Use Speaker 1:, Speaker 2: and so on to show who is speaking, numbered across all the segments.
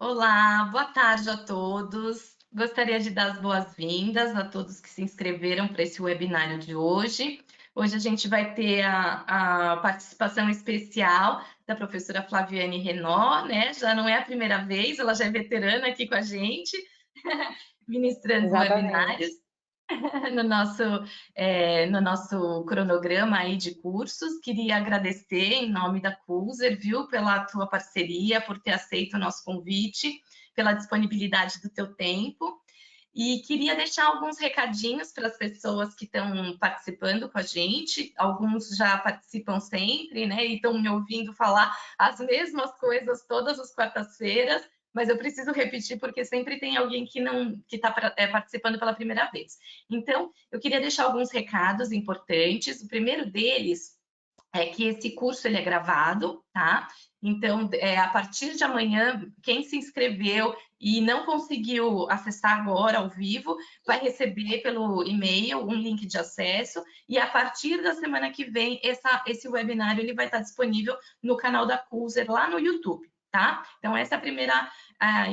Speaker 1: Olá, boa tarde a todos. Gostaria de dar as boas-vindas a todos que se inscreveram para esse webinário de hoje. Hoje a gente vai ter a participação especial da professora Flaviane Renaud, né? Já não é a primeira vez, ela já é veterana aqui com a gente, ministrando webinários
Speaker 2: Exatamente.
Speaker 1: no nosso cronograma aí de cursos. Queria agradecer em nome da Coolzer, viu, pela tua parceria, por ter aceito o nosso convite, pela disponibilidade do teu tempo. E queria deixar alguns recadinhos para as pessoas que estão participando com a gente. Alguns já participam sempre, né? E estão me ouvindo falar as mesmas coisas todas as quartas-feiras, mas eu preciso repetir porque sempre tem alguém que não que está participando pela primeira vez. Então, eu queria deixar alguns recados importantes. O primeiro deles é que esse curso ele é gravado, tá? Então, a partir de amanhã, quem se inscreveu e não conseguiu acessar agora ao vivo, vai receber pelo e-mail um link de acesso e a partir da semana que vem, esse webinário ele vai estar disponível no canal da Coolzer lá no YouTube, tá? Então, essa é a primeira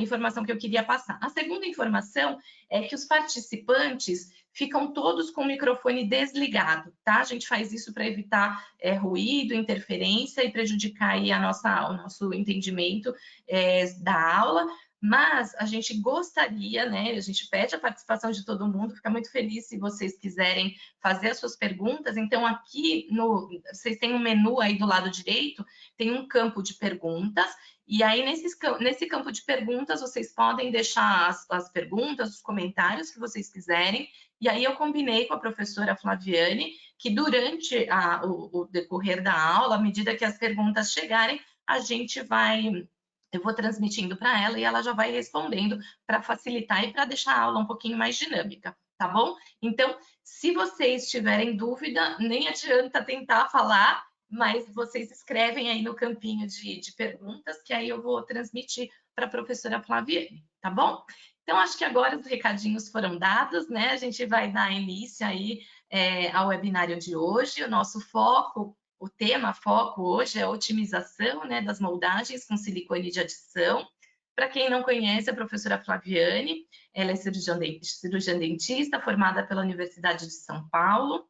Speaker 1: informação que eu queria passar. A segunda informação é que os participantes ficam todos com o microfone desligado, tá? A gente faz isso para evitar ruído, interferência e prejudicar aí o nosso entendimento da aula, mas a gente gostaria, né? A gente pede a participação de todo mundo, fica muito feliz se vocês quiserem fazer as suas perguntas. Então, aqui vocês têm um menu aí do lado direito, tem um campo de perguntas, e aí nesse campo de perguntas vocês podem deixar as perguntas, os comentários que vocês quiserem, e aí eu combinei com a professora Flaviane que durante o decorrer da aula, à medida que as perguntas chegarem, eu vou transmitindo para ela e ela já vai respondendo para facilitar e para deixar a aula um pouquinho mais dinâmica, tá bom? Então, se vocês tiverem dúvida, nem adianta tentar falar, mas vocês escrevem aí no campinho de perguntas, que aí eu vou transmitir para a professora Flaviane, tá bom? Então, acho que agora os recadinhos foram dados, né? A gente vai dar início aí ao webinário de hoje. O nosso foco, o tema foco hoje é a otimização, né, das moldagens com silicone de adição. Para quem não conhece, a professora Flaviane, ela é cirurgiã dentista, formada pela Universidade de São Paulo,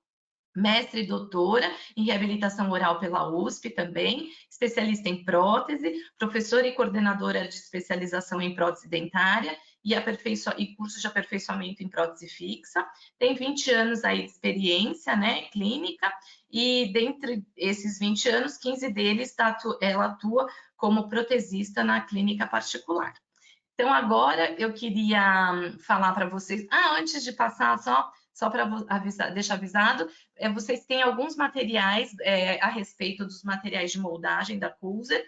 Speaker 1: mestre e doutora em reabilitação oral pela USP também, especialista em prótese, professora e coordenadora de especialização em prótese dentária e curso de aperfeiçoamento em prótese fixa. Tem 20 anos aí de experiência, né, clínica, e dentre esses 20 anos, 15 deles ela atua como protesista na clínica particular. Então, agora eu queria falar para vocês. Antes de passar, só para deixar avisado, vocês têm alguns materiais a respeito dos materiais de moldagem da Coolzer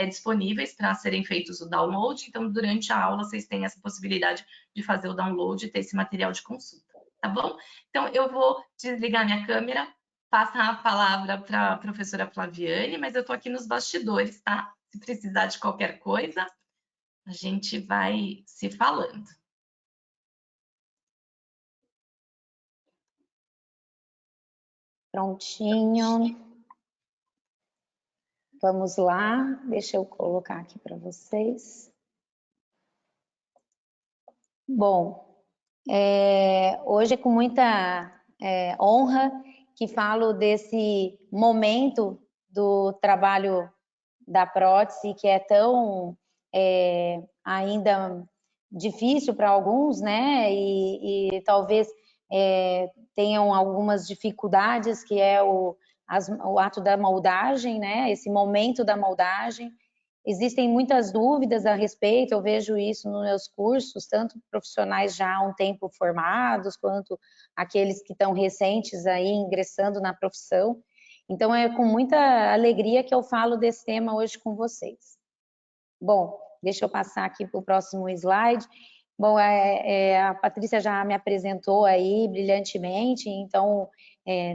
Speaker 1: disponíveis para serem feitos o download. Então, durante a aula, vocês têm essa possibilidade de fazer o download e ter esse material de consulta, tá bom? Então, eu vou desligar minha câmera, passar a palavra para a professora Flaviane, mas eu estou aqui nos bastidores, tá? Se precisar de qualquer coisa, a gente vai se falando.
Speaker 2: Prontinho. Vamos lá. Deixa eu colocar aqui para vocês. Bom, hoje é com muita honra que falo desse momento do trabalho da prótese, que é tão ainda difícil para alguns, né? E talvez tenham algumas dificuldades, que é o ato da moldagem, né? Esse momento da moldagem. Existem muitas dúvidas a respeito, eu vejo isso nos meus cursos, tanto profissionais já há um tempo formados, quanto aqueles que estão recentes aí ingressando na profissão. Então, é com muita alegria que eu falo desse tema hoje com vocês. Bom, deixa eu passar aqui para o próximo slide. Bom, a Patrícia já me apresentou aí brilhantemente, então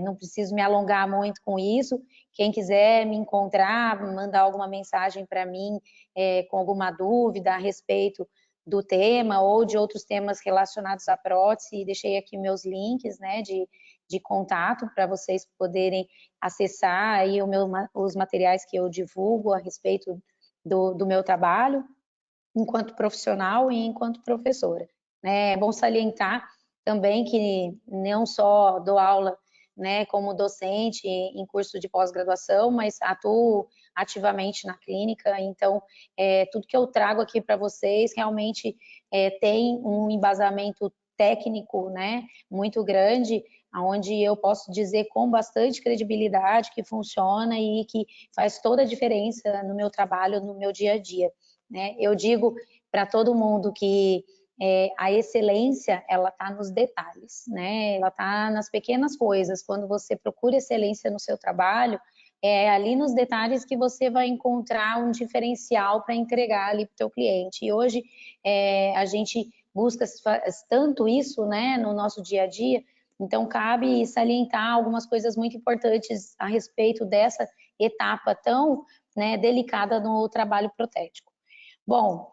Speaker 2: não preciso me alongar muito com isso. Quem quiser me encontrar, mandar alguma mensagem para mim com alguma dúvida a respeito do tema ou de outros temas relacionados à prótese, deixei aqui meus links, né, de contato para vocês poderem acessar aí os materiais que eu divulgo a respeito do meu trabalho. enquanto profissional e enquanto professora. É bom salientar também que não só dou aula, né, como docente em curso de pós-graduação, mas atuo ativamente na clínica, então tudo que eu trago aqui para vocês realmente tem um embasamento técnico, né, muito grande, onde eu posso dizer com bastante credibilidade que funciona e que faz toda a diferença no meu trabalho, no meu dia a dia, né? Eu digo para todo mundo que a excelência, ela está nos detalhes, né? Ela está nas pequenas coisas. Quando você procura excelência no seu trabalho, é ali nos detalhes que você vai encontrar um diferencial para entregar ali para o teu cliente. E hoje a gente busca tanto isso, né, no nosso dia a dia. Então cabe salientar algumas coisas muito importantes a respeito dessa etapa tão, né, delicada no trabalho protético. Bom,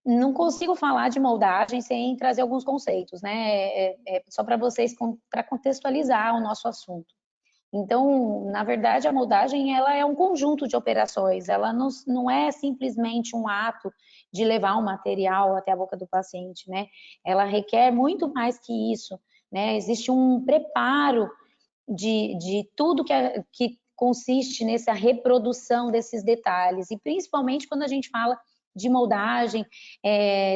Speaker 2: não consigo falar de moldagem sem trazer alguns conceitos, né? Só para vocês, para contextualizar o nosso assunto. Então, na verdade, a moldagem ela é um conjunto de operações, ela não é simplesmente um ato de levar um material até a boca do paciente, né? Ela requer muito mais que isso, né? Existe um preparo de tudo que consiste nessa reprodução desses detalhes, e principalmente quando a gente fala de moldagem,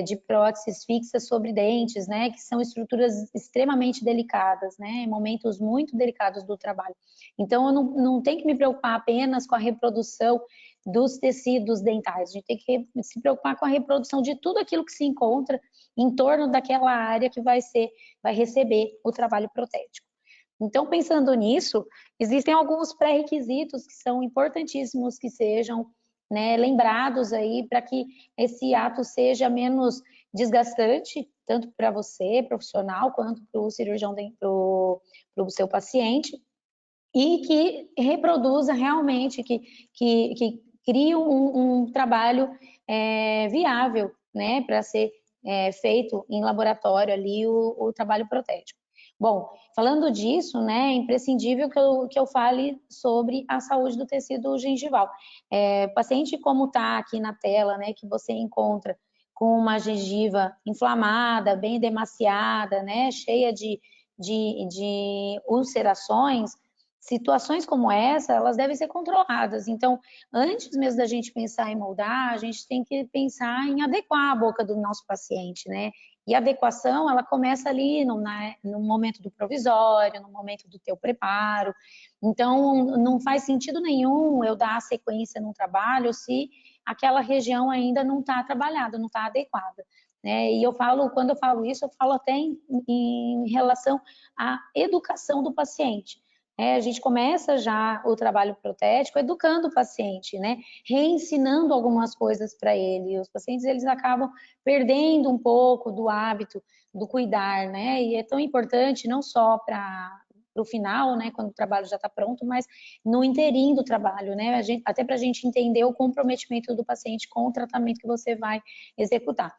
Speaker 2: de próteses fixas sobre dentes, né, que são estruturas extremamente delicadas, né, momentos muito delicados do trabalho. Então, eu não tenho que me preocupar apenas com a reprodução dos tecidos dentais, a gente tem que se preocupar com a reprodução de tudo aquilo que se encontra em torno daquela área que vai receber o trabalho protético. Então, pensando nisso, existem alguns pré-requisitos que são importantíssimos que sejam, né, lembrados aí para que esse ato seja menos desgastante, tanto para você, profissional, quanto para o cirurgião, para o seu paciente, e que reproduza realmente, que crie um trabalho viável, né, para ser feito em laboratório ali o trabalho protético. Bom, falando disso, né, é imprescindível que eu fale sobre a saúde do tecido gengival. Paciente como está aqui na tela, né, que você encontra com uma gengiva inflamada, bem demasiada, né, cheia de ulcerações, situações como essa, elas devem ser controladas. Então, antes mesmo da gente pensar em moldar, a gente tem que pensar em adequar a boca do nosso paciente, né? E a adequação, ela começa ali no momento do provisório, no momento do teu preparo. Então, não faz sentido nenhum eu dar a sequência num trabalho se aquela região ainda não está trabalhada, não está adequada. Né? E quando eu falo isso, eu falo até em relação à educação do paciente. A gente começa já o trabalho protético educando o paciente, né? Reensinando algumas coisas para ele. Os pacientes, eles acabam perdendo um pouco do hábito do cuidar, né? E é tão importante não só para o final, né, quando o trabalho já está pronto, mas no inteirinho do trabalho, né? Até para a gente entender o comprometimento do paciente com o tratamento que você vai executar.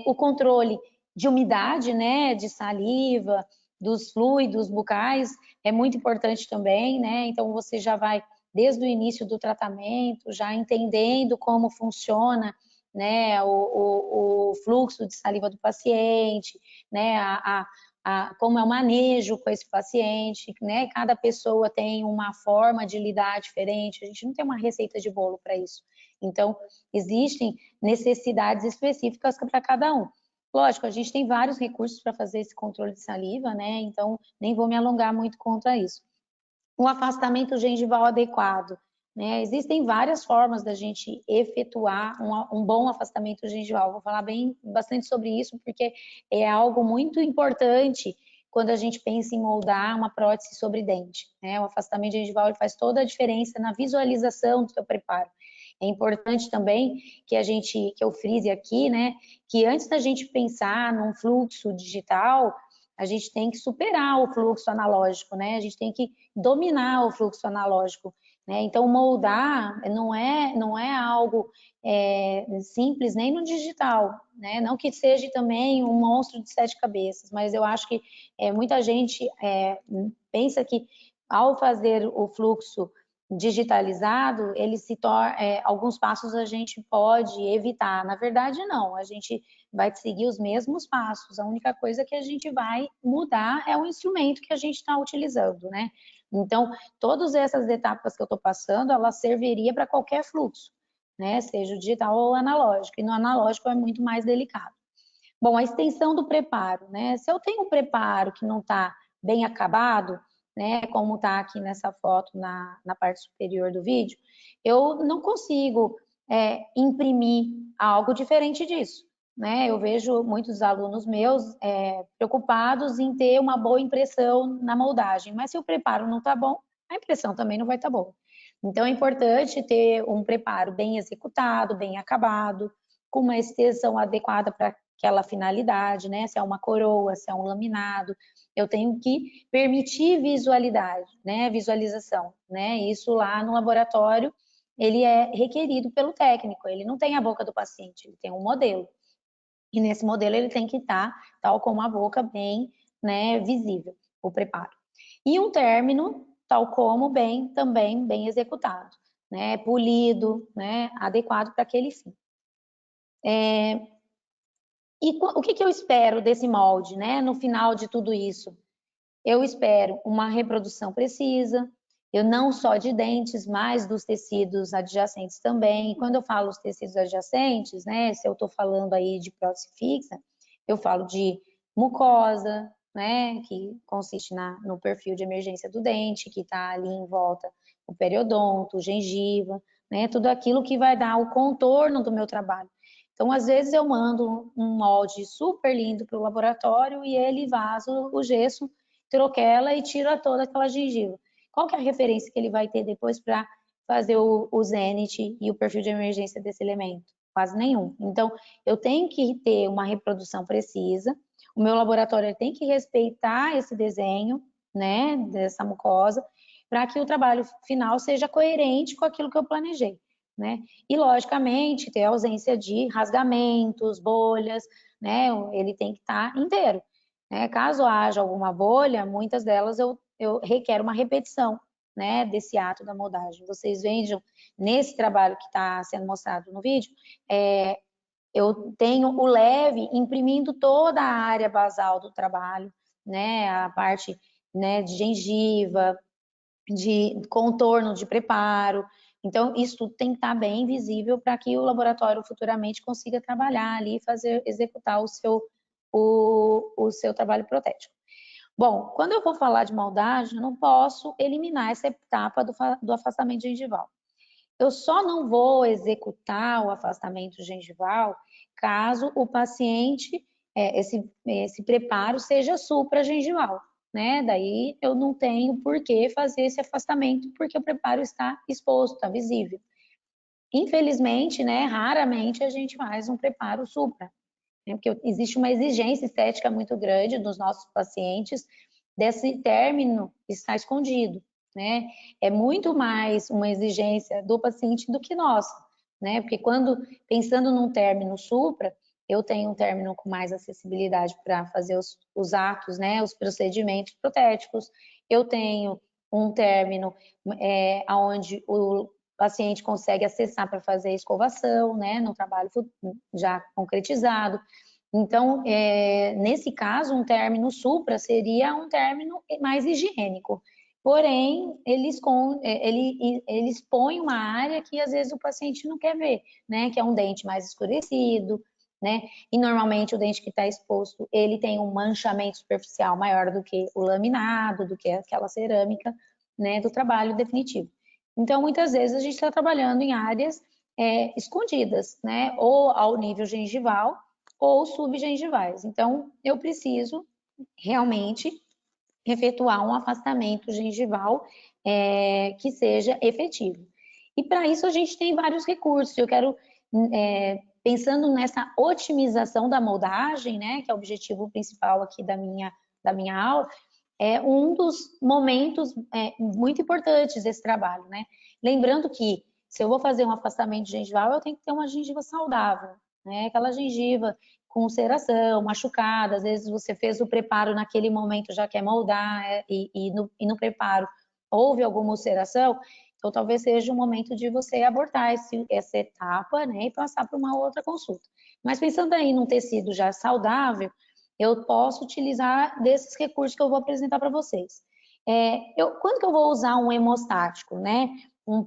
Speaker 2: O controle de umidade, né, de saliva, dos fluidos bucais, é muito importante também, né? Então você já vai desde o início do tratamento, já entendendo como funciona, né, o fluxo de saliva do paciente, né, como é o manejo com esse paciente, né? Cada pessoa tem uma forma de lidar diferente, a gente não tem uma receita de bolo para isso. Então, existem necessidades específicas para cada um. Lógico, a gente tem vários recursos para fazer esse controle de saliva, né? Então, nem vou me alongar muito contra isso. Um afastamento gengival adequado, né? Existem várias formas da gente efetuar um bom afastamento gengival. Vou falar bastante sobre isso, porque é algo muito importante quando a gente pensa em moldar uma prótese sobre dente, né? O afastamento gengival ele faz toda a diferença na visualização do seu preparo. É importante também que eu frise aqui, né, que antes da gente pensar num fluxo digital, a gente tem que superar o fluxo analógico, né? A gente tem que dominar o fluxo analógico, né? Então, moldar não é algo simples nem no digital, né? Não que seja também um monstro de 7 cabeças, mas eu acho que muita gente pensa que ao fazer o fluxo digitalizado, ele se torna, alguns passos a gente pode evitar. Na verdade, não, a gente vai seguir os mesmos passos. A única coisa que a gente vai mudar é o instrumento que a gente está utilizando, né? Então, todas essas etapas que eu estou passando, ela serviria para qualquer fluxo, né? Seja o digital ou analógico. E no analógico é muito mais delicado. Bom, a extensão do preparo, né? Se eu tenho um preparo que não está bem acabado, né, como está aqui nessa foto na parte superior do vídeo, eu não consigo imprimir algo diferente disso, né? Eu vejo muitos alunos meus preocupados em ter uma boa impressão na moldagem, mas se o preparo não está bom, a impressão também não vai estar boa. Então é importante ter um preparo bem executado, bem acabado, com uma extensão adequada para aquela finalidade, né? Se é uma coroa, se é um laminado, eu tenho que permitir visualidade, né? Visualização, né? Isso lá no laboratório, ele é requerido pelo técnico, ele não tem a boca do paciente, ele tem um modelo. E nesse modelo ele tem que estar, tal como a boca, bem, né, visível, o preparo. E um término, tal como também bem executado, né? Polido, né? Adequado para aquele fim. E o que eu espero desse molde, né? No final de tudo isso, eu espero uma reprodução precisa, eu não só de dentes, mas dos tecidos adjacentes também. E quando eu falo os tecidos adjacentes, né? Se eu estou falando aí de prótese fixa, eu falo de mucosa, né? Que consiste no perfil de emergência do dente, que está ali em volta o periodonto, gengiva, né? Tudo aquilo que vai dar o contorno do meu trabalho. Então, às vezes eu mando um molde super lindo para o laboratório e ele vaza o gesso, troquela e tira toda aquela gengiva. Qual que é a referência que ele vai ter depois para fazer o zenith e o perfil de emergência desse elemento? Quase nenhum. Então, eu tenho que ter uma reprodução precisa, o meu laboratório tem que respeitar esse desenho, né, dessa mucosa, para que o trabalho final seja coerente com aquilo que eu planejei, né? E, logicamente, ter ausência de rasgamentos, bolhas, né? Ele tem que estar inteiro, né? Caso haja alguma bolha, muitas delas eu requer uma repetição, né? Desse ato da moldagem. Vocês vejam, nesse trabalho que está sendo mostrado no vídeo, eu tenho o leve imprimindo toda a área basal do trabalho, né? A parte, né, de gengiva, de contorno de preparo. Então, isso tudo tem que estar bem visível para que o laboratório futuramente consiga trabalhar ali e executar o seu trabalho protético. Bom, quando eu vou falar de moldagem, eu não posso eliminar essa etapa do afastamento gengival. Eu só não vou executar o afastamento gengival caso o paciente, esse preparo seja supragengival, né? Daí eu não tenho por que fazer esse afastamento, porque o preparo está exposto, está visível. Infelizmente, né, raramente a gente faz um preparo supra, né? Porque existe uma exigência estética muito grande dos nossos pacientes desse término estar escondido, né? É muito mais uma exigência do paciente do que nossa, né? Porque pensando num término supra, eu tenho um término com mais acessibilidade para fazer os atos, né? Os procedimentos protéticos. Eu tenho um término onde o paciente consegue acessar para fazer a escovação, né? No trabalho já concretizado. Então, nesse caso, um término supra seria um término mais higiênico. Porém, ele expõe uma área que às vezes o paciente não quer ver, né? Que é um dente mais escurecido, né? E normalmente o dente que está exposto, ele tem um manchamento superficial maior do que o laminado, do que aquela cerâmica, né? Do trabalho definitivo. Então, muitas vezes a gente está trabalhando em áreas escondidas, né? Ou ao nível gengival, ou subgengivais. Então, eu preciso realmente efetuar um afastamento gengival que seja efetivo. E para isso a gente tem vários recursos. Eu quero, pensando nessa otimização da moldagem, né, que é o objetivo principal aqui da minha aula, é um dos momentos muito importantes desse trabalho, né? Lembrando que se eu vou fazer um afastamento gengival, eu tenho que ter uma gengiva saudável, né? Aquela gengiva com ulceração, machucada, às vezes você fez o preparo naquele momento, já quer moldar, e no preparo houve alguma ulceração, Então, talvez seja o momento de você abortar essa etapa, né, e passar para uma outra consulta. Mas pensando aí num tecido já saudável, eu posso utilizar desses recursos que eu vou apresentar para vocês. Quando que eu vou usar um hemostático, né? Um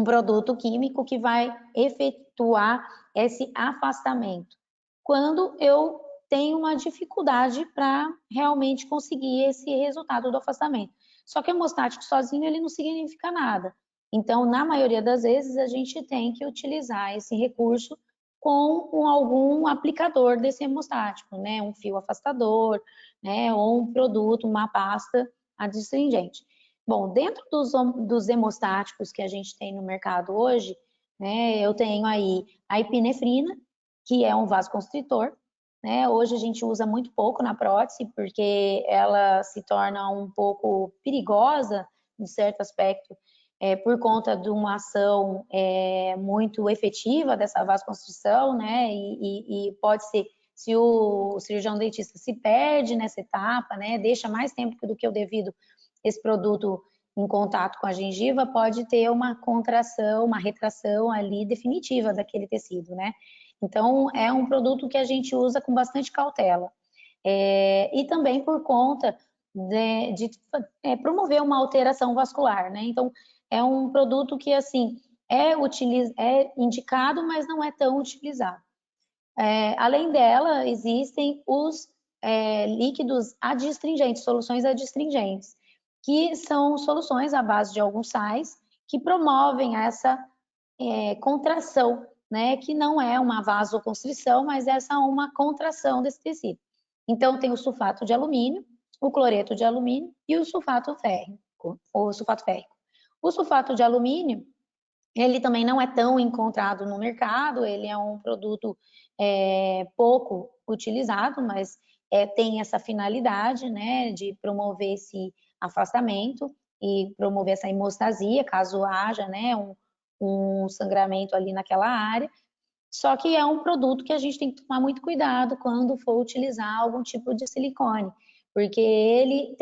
Speaker 2: produto químico que vai efetuar esse afastamento. Quando eu tenho uma dificuldade para realmente conseguir esse resultado do afastamento. Só que o hemostático sozinho ele não significa nada. Então, na maioria das vezes, a gente tem que utilizar esse recurso com algum aplicador desse hemostático, né? Um fio afastador, né? Ou um produto, uma pasta adstringente. Bom, dentro dos hemostáticos que a gente tem no mercado hoje, né? Eu tenho aí a epinefrina, que é um vasoconstritor, né? Hoje a gente usa muito pouco na prótese, porque ela se torna um pouco perigosa, em certo aspecto, por conta de uma ação muito efetiva dessa vasoconstrição, né? E pode ser, se o cirurgião dentista se perde nessa etapa, né? Deixa mais tempo do que o devido esse produto em contato com a gengiva, pode ter uma contração, uma retração ali definitiva daquele tecido, né? Então, é um produto que a gente usa com bastante cautela. E também por conta de promover uma alteração vascular, né? Então, é um produto que, assim, é indicado, mas não é tão utilizado. Além dela, existem os líquidos adstringentes, soluções adstringentes, que são soluções à base de alguns sais que promovem essa contração, né? Que não é uma vasoconstrição, mas essa é uma contração desse tecido. Então, tem o sulfato de alumínio, o cloreto de alumínio e o sulfato férrico. O sulfato de alumínio, ele também não é tão encontrado no mercado, ele é um produto pouco utilizado, mas tem essa finalidade, né, de promover esse afastamento e promover essa hemostasia, caso haja, né, um sangramento ali naquela área. Só que é um produto que a gente tem que tomar muito cuidado quando for utilizar algum tipo de silicone, porque ele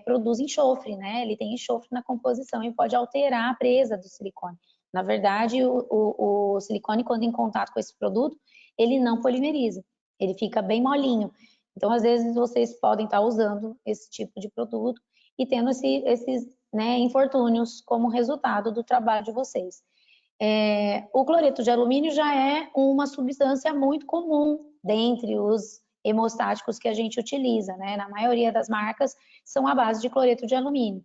Speaker 2: produz enxofre, né? Ele tem enxofre na composição e pode alterar a presa do silicone. Na verdade, o silicone, quando em contato com esse produto, ele não polimeriza, ele fica bem molinho. Então, às vezes, vocês podem estar usando esse tipo de produto e tendo esses infortúnios como resultado do trabalho de vocês. O cloreto de alumínio já é uma substância muito comum dentre os hemostáticos que a gente utiliza, né? Na maioria das marcas são à base de cloreto de alumínio.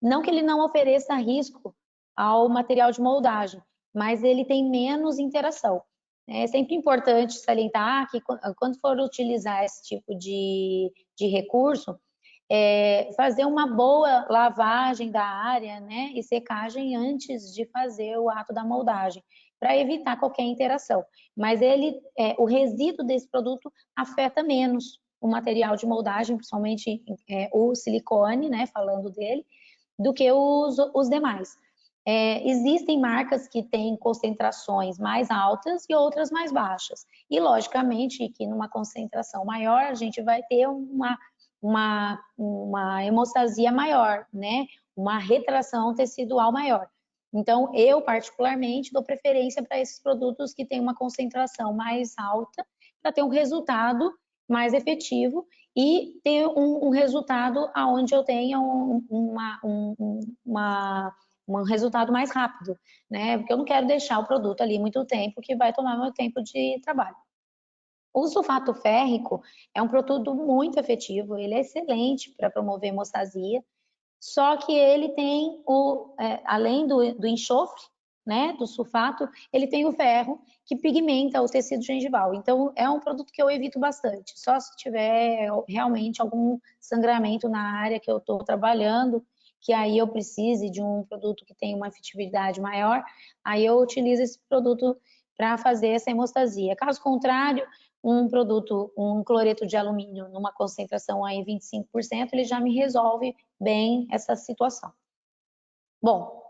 Speaker 2: Não que ele não ofereça risco ao material de moldagem, mas ele tem menos interação. É sempre importante salientar que quando for utilizar esse tipo de recurso, fazer uma boa lavagem da área, né, e secagem antes de fazer o ato da moldagem, para evitar qualquer interação. Mas o resíduo desse produto afeta menos o material de moldagem, principalmente o silicone, né, falando dele, do que os demais. Existem marcas que têm concentrações mais altas e outras mais baixas. E, logicamente, que numa concentração maior, a gente vai ter uma hemostasia maior, né? Uma retração tecidual maior. Então, eu, particularmente, dou preferência para esses produtos que têm uma concentração mais alta, para ter um resultado mais efetivo e ter um resultado onde eu tenha um resultado mais rápido, né? Porque eu não quero deixar o produto ali muito tempo, que vai tomar meu tempo de trabalho. O sulfato férrico é um produto muito efetivo, ele é excelente para promover hemostasia, só que ele tem, além do enxofre, né, do sulfato, ele tem o ferro que pigmenta o tecido gengival. Então, é um produto que eu evito bastante. Só se tiver realmente algum sangramento na área que eu estou trabalhando, que aí eu precise de um produto que tenha uma efetividade maior, aí eu utilizo esse produto para fazer essa hemostasia. Caso contrário, um cloreto de alumínio numa concentração aí 25%, ele já me resolve bem essa situação. Bom,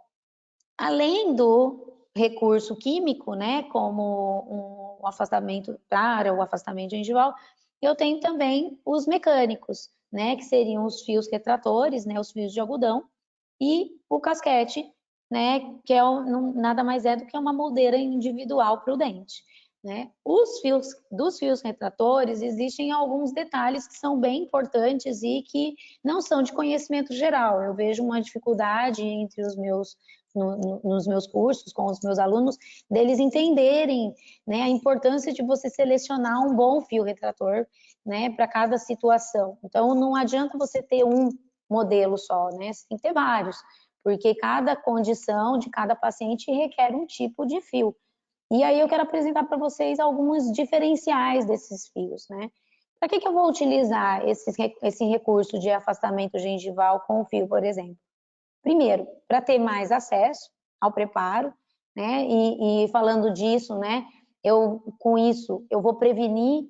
Speaker 2: além do recurso químico, né, como um afastamento para o afastamento gengival, eu tenho também os mecânicos, né, que seriam os fios retratores, né, os fios de algodão, e o casquete, né, que nada mais é do que uma moldeira individual para o dente. Né? Dos fios retratores, existem alguns detalhes que são bem importantes e que não são de conhecimento geral. Eu vejo uma dificuldade entre nos meus cursos, com os meus alunos, deles entenderem, né, a importância de você selecionar um bom fio retrator, né, para cada situação. Então, não adianta você ter um modelo só, né? Você tem que ter vários, porque cada condição de cada paciente requer um tipo de fio. E aí eu quero apresentar para vocês alguns diferenciais desses fios, né? Para que eu vou utilizar esse recurso de afastamento gengival com o fio, por exemplo? Primeiro, para ter mais acesso ao preparo, né? E falando disso, né? Com isso, eu vou prevenir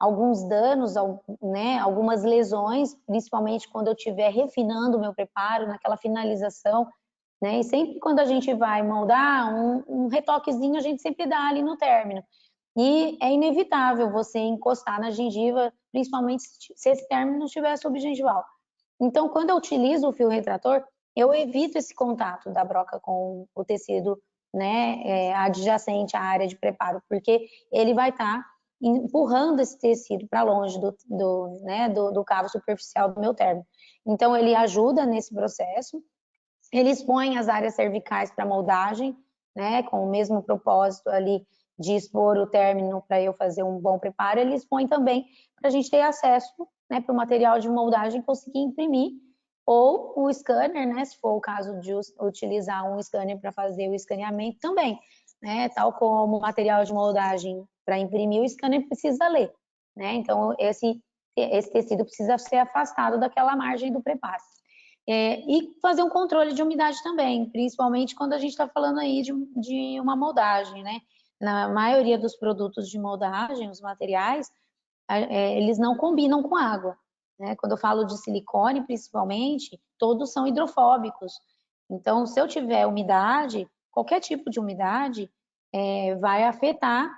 Speaker 2: alguns danos, né? Algumas lesões, principalmente quando eu estiver refinando o meu preparo, naquela finalização, né? E sempre quando a gente vai moldar, um retoquezinho a gente sempre dá ali no término. E é inevitável você encostar na gengiva, principalmente se esse término estiver subgengival. Então, quando eu utilizo o fio retrator, eu evito esse contato da broca com o tecido, né, adjacente à área de preparo, porque ele vai estar empurrando esse tecido para longe do cavo superficial do meu término. Então, ele ajuda nesse processo. Ele expõe as áreas cervicais para moldagem, né, com o mesmo propósito ali de expor o término para eu fazer um bom preparo. Ele expõe também para a gente ter acesso, né, para o material de moldagem conseguir imprimir, ou o scanner, né, se for o caso de utilizar um scanner para fazer o escaneamento também, né, tal como o material de moldagem para imprimir, o scanner precisa ler, né, então esse tecido precisa ser afastado daquela margem do preparo. E fazer um controle de umidade também, principalmente quando a gente está falando aí de uma moldagem, né? Na maioria dos produtos de moldagem, os materiais, eles não combinam com água, né? Quando eu falo de silicone, principalmente, todos são hidrofóbicos. Então, se eu tiver umidade, qualquer tipo de umidade, vai afetar,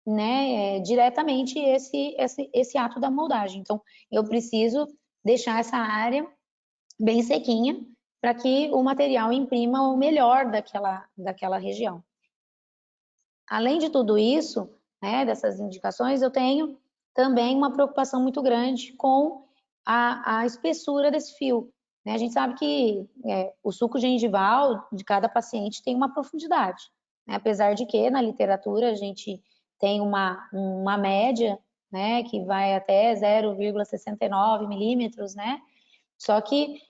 Speaker 2: né, diretamente esse ato da moldagem. Então, eu preciso deixar essa área bem sequinha, para que o material imprima o melhor daquela região. Além de tudo isso, né, dessas indicações, eu tenho também uma preocupação muito grande com a espessura desse fio. Né? A gente sabe que o suco gengival de cada paciente tem uma profundidade, né? Apesar de que na literatura a gente tem uma média, né, que vai até 0,69 milímetros, né? Só que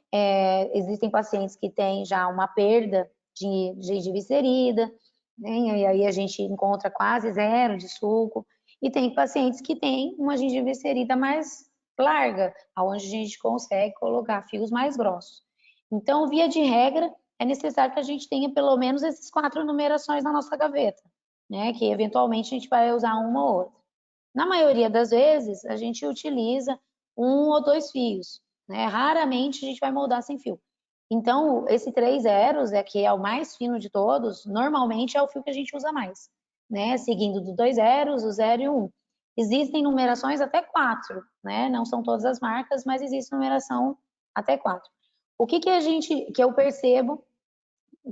Speaker 2: existem pacientes que têm já uma perda de gengiva inserida, né? E aí a gente encontra quase zero de suco. E tem pacientes que têm uma gengiva inserida mais larga, onde a gente consegue colocar fios mais grossos. Então, via de regra, é necessário que a gente tenha pelo menos essas 4 numerações na nossa gaveta, né? Que eventualmente a gente vai usar uma ou outra. Na maioria das vezes, a gente utiliza 1 ou 2 fios, né? Raramente a gente vai moldar sem fio. Então, esse 3 zeros, que é o mais fino de todos, normalmente é o fio que a gente usa mais, né? Seguindo do 2 zeros, o 0 e o 1. Existem numerações até 4, né? Não são todas as marcas, mas existe numeração até 4. O que eu percebo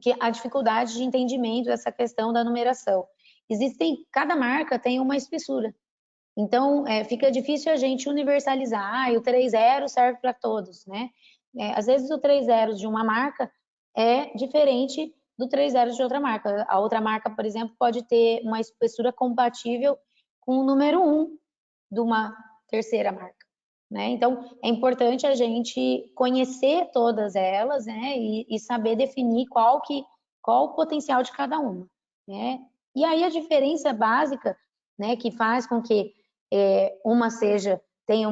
Speaker 2: que a dificuldade de entendimento dessa questão da numeração? Cada marca tem uma espessura. Então, fica difícil a gente universalizar, e o 3 zeros serve para todos, né? Às vezes o 3 zeros de uma marca é diferente do 3 zeros de outra marca. A outra marca, por exemplo, pode ter uma espessura compatível com o número 1 de uma terceira marca, né? Então, é importante a gente conhecer todas elas, né? E saber definir qual o potencial de cada uma, né? E aí a diferença básica, né, que faz com que uma tenha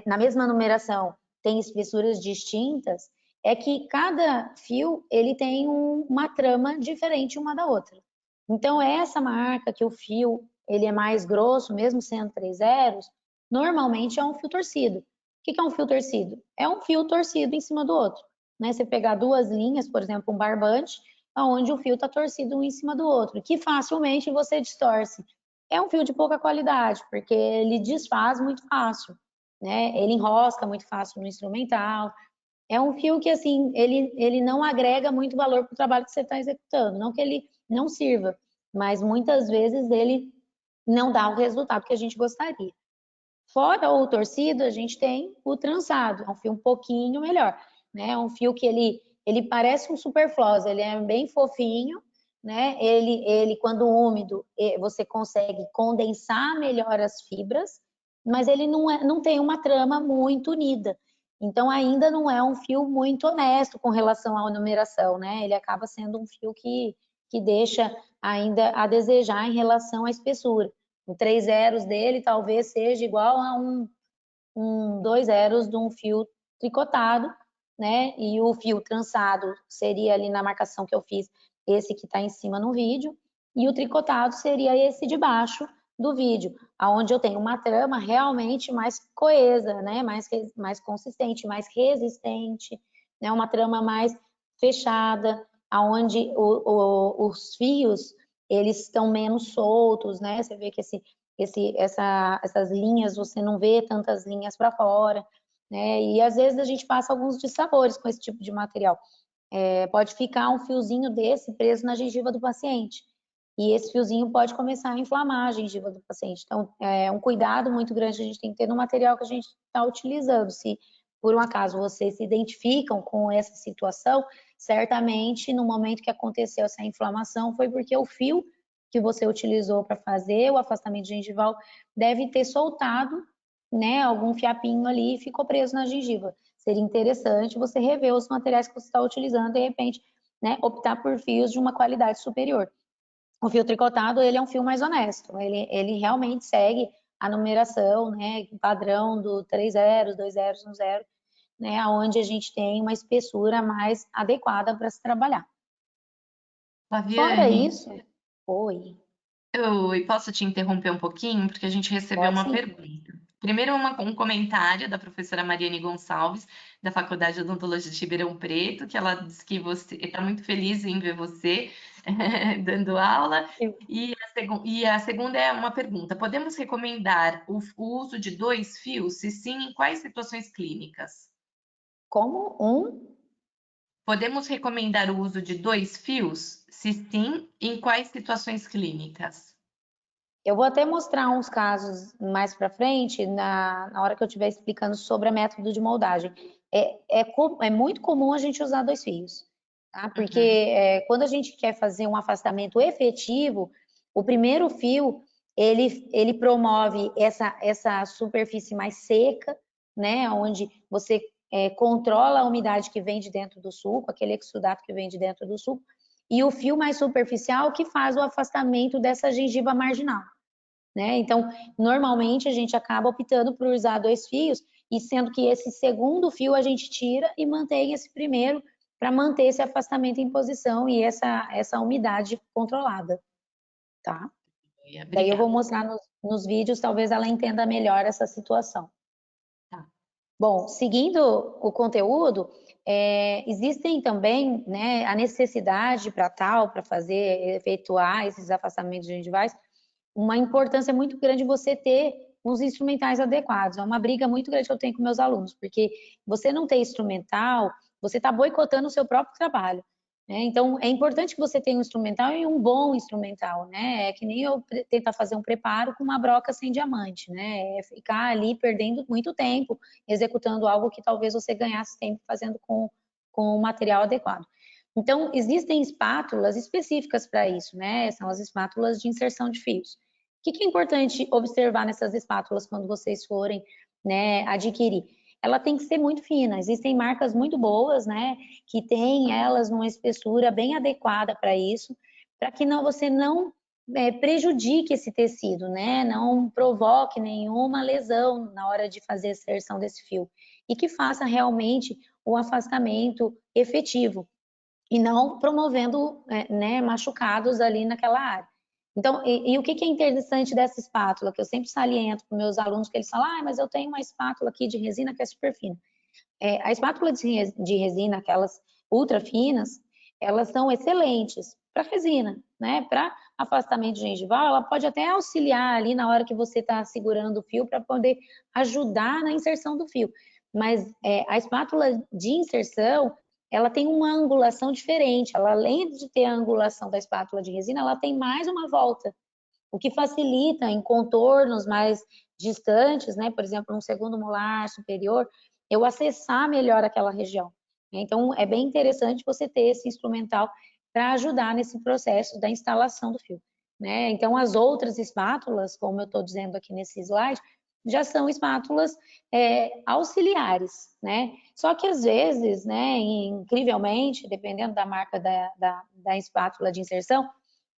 Speaker 2: na mesma numeração, tem espessuras distintas, é que cada fio ele tem uma trama diferente uma da outra. Então, essa marca que o fio ele é mais grosso, mesmo sendo 3 zeros, normalmente é um fio torcido. O que é um fio torcido? É um fio torcido em cima do outro. Né? Você pegar 2 linhas, por exemplo, um barbante, onde o fio está torcido um em cima do outro, que facilmente você distorce. É um fio de pouca qualidade, porque ele desfaz muito fácil, né? Ele enrosca muito fácil no instrumental. é um fio que, assim, ele não agrega muito valor para o trabalho que você está executando. Não que ele não sirva, mas muitas vezes ele não dá o resultado que a gente gostaria. Fora o torcido, a gente tem o trançado, é um fio um pouquinho melhor, né? É um fio que ele parece um superfloss, ele é bem fofinho, né? Ele quando úmido, você consegue condensar melhor as fibras, mas ele não tem uma trama muito unida. Então, ainda não é um fio muito honesto com relação à numeração, né? Ele acaba sendo um fio que deixa ainda a desejar em relação à espessura. O 3 zeros dele talvez seja igual a um 2 zeros de um fio tricotado, né? E o fio trançado seria ali na marcação que eu fiz, esse que está em cima no vídeo, e o tricotado seria esse de baixo do vídeo, aonde eu tenho uma trama realmente mais coesa, né? Mais consistente, mais resistente, né? Uma trama mais fechada, aonde os fios eles estão menos soltos, né? Você vê que essas linhas, você não vê tantas linhas para fora, né? E às vezes a gente passa alguns dissabores com esse tipo de material. Pode ficar um fiozinho desse preso na gengiva do paciente. E esse fiozinho pode começar a inflamar a gengiva do paciente. Então, é um cuidado muito grande que a gente tem que ter no material que a gente está utilizando. Se por um acaso vocês se identificam com essa situação, certamente no momento que aconteceu essa inflamação foi porque o fio que você utilizou para fazer o afastamento gengival deve ter soltado, né, algum fiapinho ali e ficou preso na gengiva. Seria interessante você rever os materiais que você está utilizando, de repente, né, optar por fios de uma qualidade superior. O fio tricotado, ele é um fio mais honesto, ele realmente segue a numeração, né, padrão do 3 zeros, 2 zeros, 1 zero, né, onde a gente tem uma espessura mais adequada para se trabalhar. Fora
Speaker 1: Flaviane,
Speaker 2: isso, oi,
Speaker 1: eu posso te interromper um pouquinho, porque a gente recebeu
Speaker 2: pode
Speaker 1: uma
Speaker 2: sim.
Speaker 1: pergunta. Primeiro, um comentário da professora Mariane Gonçalves, da Faculdade de Odontologia de Ribeirão Preto, que ela disse que você está muito feliz em ver você dando aula. E a segunda é uma pergunta: podemos recomendar o uso de 2 fios? Se sim, em quais situações clínicas?
Speaker 2: Como um
Speaker 1: Podemos recomendar o uso de 2 fios? Se sim, em quais situações clínicas?
Speaker 2: Eu vou até mostrar uns casos mais para frente, na hora que eu estiver explicando sobre o método de moldagem. É muito comum a gente usar 2 fios, tá? Porque
Speaker 1: Uhum.
Speaker 2: quando a gente quer fazer um afastamento efetivo, o primeiro fio, ele promove essa superfície mais seca, né? Onde você controla a umidade que vem de dentro do sulco, aquele exudato que vem de dentro do sulco, e o fio mais superficial que faz o afastamento dessa gengiva marginal, né? Então, normalmente a gente acaba optando por usar 2 fios, e sendo que esse segundo fio a gente tira e mantém esse primeiro para manter esse afastamento em posição e essa umidade controlada, tá? Daí eu vou
Speaker 1: Obrigada.
Speaker 2: mostrar nos vídeos, talvez ela entenda melhor essa situação.
Speaker 1: Tá.
Speaker 2: Bom, seguindo o conteúdo, existem também, né, a necessidade para fazer, efetuar esses afastamentos gengivais, uma importância muito grande você ter uns instrumentais adequados. É uma briga muito grande que eu tenho com meus alunos, porque você não ter instrumental, você está boicotando o seu próprio trabalho, né? Então, é importante que você tenha um instrumental e um bom instrumental, né? É que nem eu tentar fazer um preparo com uma broca sem diamante, né? É ficar ali perdendo muito tempo executando algo que talvez você ganhasse tempo fazendo com o material adequado. Então, existem espátulas específicas para isso, né? São as espátulas de inserção de fios. O que é importante observar nessas espátulas quando vocês forem, né, adquirir? Ela tem que ser muito fina. Existem marcas muito boas, né, que têm elas numa espessura bem adequada para isso, para que você não prejudique esse tecido, né, não provoque nenhuma lesão na hora de fazer a inserção desse fio e que faça realmente o afastamento efetivo e não promovendo, né, machucados ali naquela área. Então, o que é interessante dessa espátula, que eu sempre saliento para meus alunos, que eles falam, mas eu tenho uma espátula aqui de resina que é super fina. A espátula de resina, aquelas ultra finas, elas são excelentes para resina, né? Para afastamento gengival, ela pode até auxiliar ali na hora que você está segurando o fio para poder ajudar na inserção do fio. mas a espátula de inserção, ela tem uma angulação diferente. Ela, além de ter a angulação da espátula de resina, ela tem mais uma volta, o que facilita em contornos mais distantes, né? Por exemplo, no segundo molar superior, eu acessar melhor aquela região. Então, é bem interessante você ter esse instrumental para ajudar nesse processo da instalação do fio, né? Então, as outras espátulas, como eu estou dizendo aqui nesse slide, já são espátulas auxiliares, né? Só que às vezes, né, incrivelmente, dependendo da marca da espátula de inserção,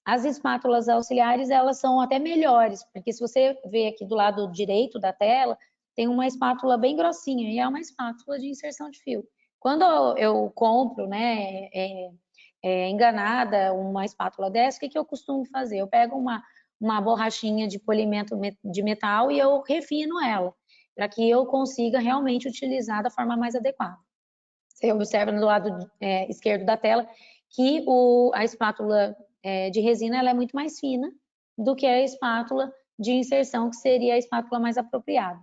Speaker 2: as espátulas auxiliares, elas são até melhores, porque se você ver aqui do lado direito da tela, tem uma espátula bem grossinha, e é uma espátula de inserção de fio. Quando eu compro, né, enganada, uma espátula dessa, o que eu costumo fazer? Eu pego uma borrachinha de polimento de metal e eu refino ela, para que eu consiga realmente utilizar da forma mais adequada. Você observa do lado esquerdo da tela que a espátula de resina ela é muito mais fina do que a espátula de inserção, que seria a espátula mais apropriada.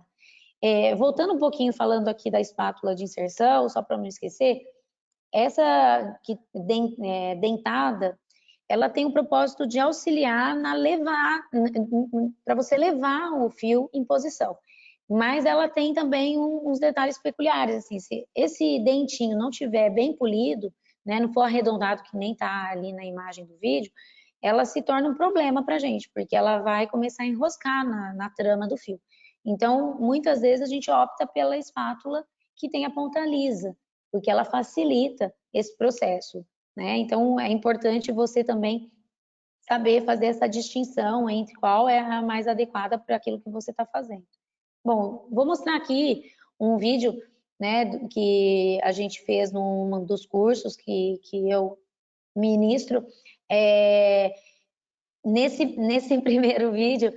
Speaker 2: Voltando um pouquinho, falando aqui da espátula de inserção, só para não esquecer, essa dentada, ela tem o propósito de auxiliar para você levar o fio em posição. Mas ela tem também uns detalhes peculiares, assim, se esse dentinho não tiver bem polido, né, não for arredondado, que nem tá ali na imagem do vídeo, ela se torna um problema pra gente, porque ela vai começar a enroscar na trama do fio. Então, muitas vezes a gente opta pela espátula que tem a ponta lisa, porque ela facilita esse processo, né? Então, é importante você também saber fazer essa distinção entre qual é a mais adequada para aquilo que você está fazendo. Bom, vou mostrar aqui um vídeo, né, que a gente fez num dos cursos que eu ministro. Nesse primeiro vídeo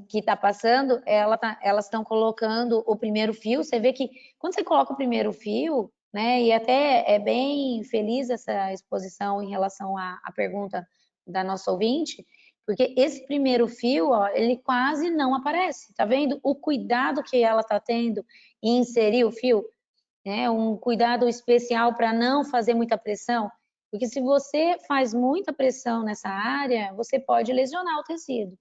Speaker 2: que está passando, elas estão colocando o primeiro fio. Você vê que quando você coloca o primeiro fio, né, e até é bem feliz essa exposição em relação à pergunta da nossa ouvinte, porque esse primeiro fio, ó, ele quase não aparece. Tá vendo o cuidado que ela está tendo em inserir o fio? Né? Um cuidado especial para não fazer muita pressão, porque se você faz muita pressão nessa área, você pode lesionar o tecido.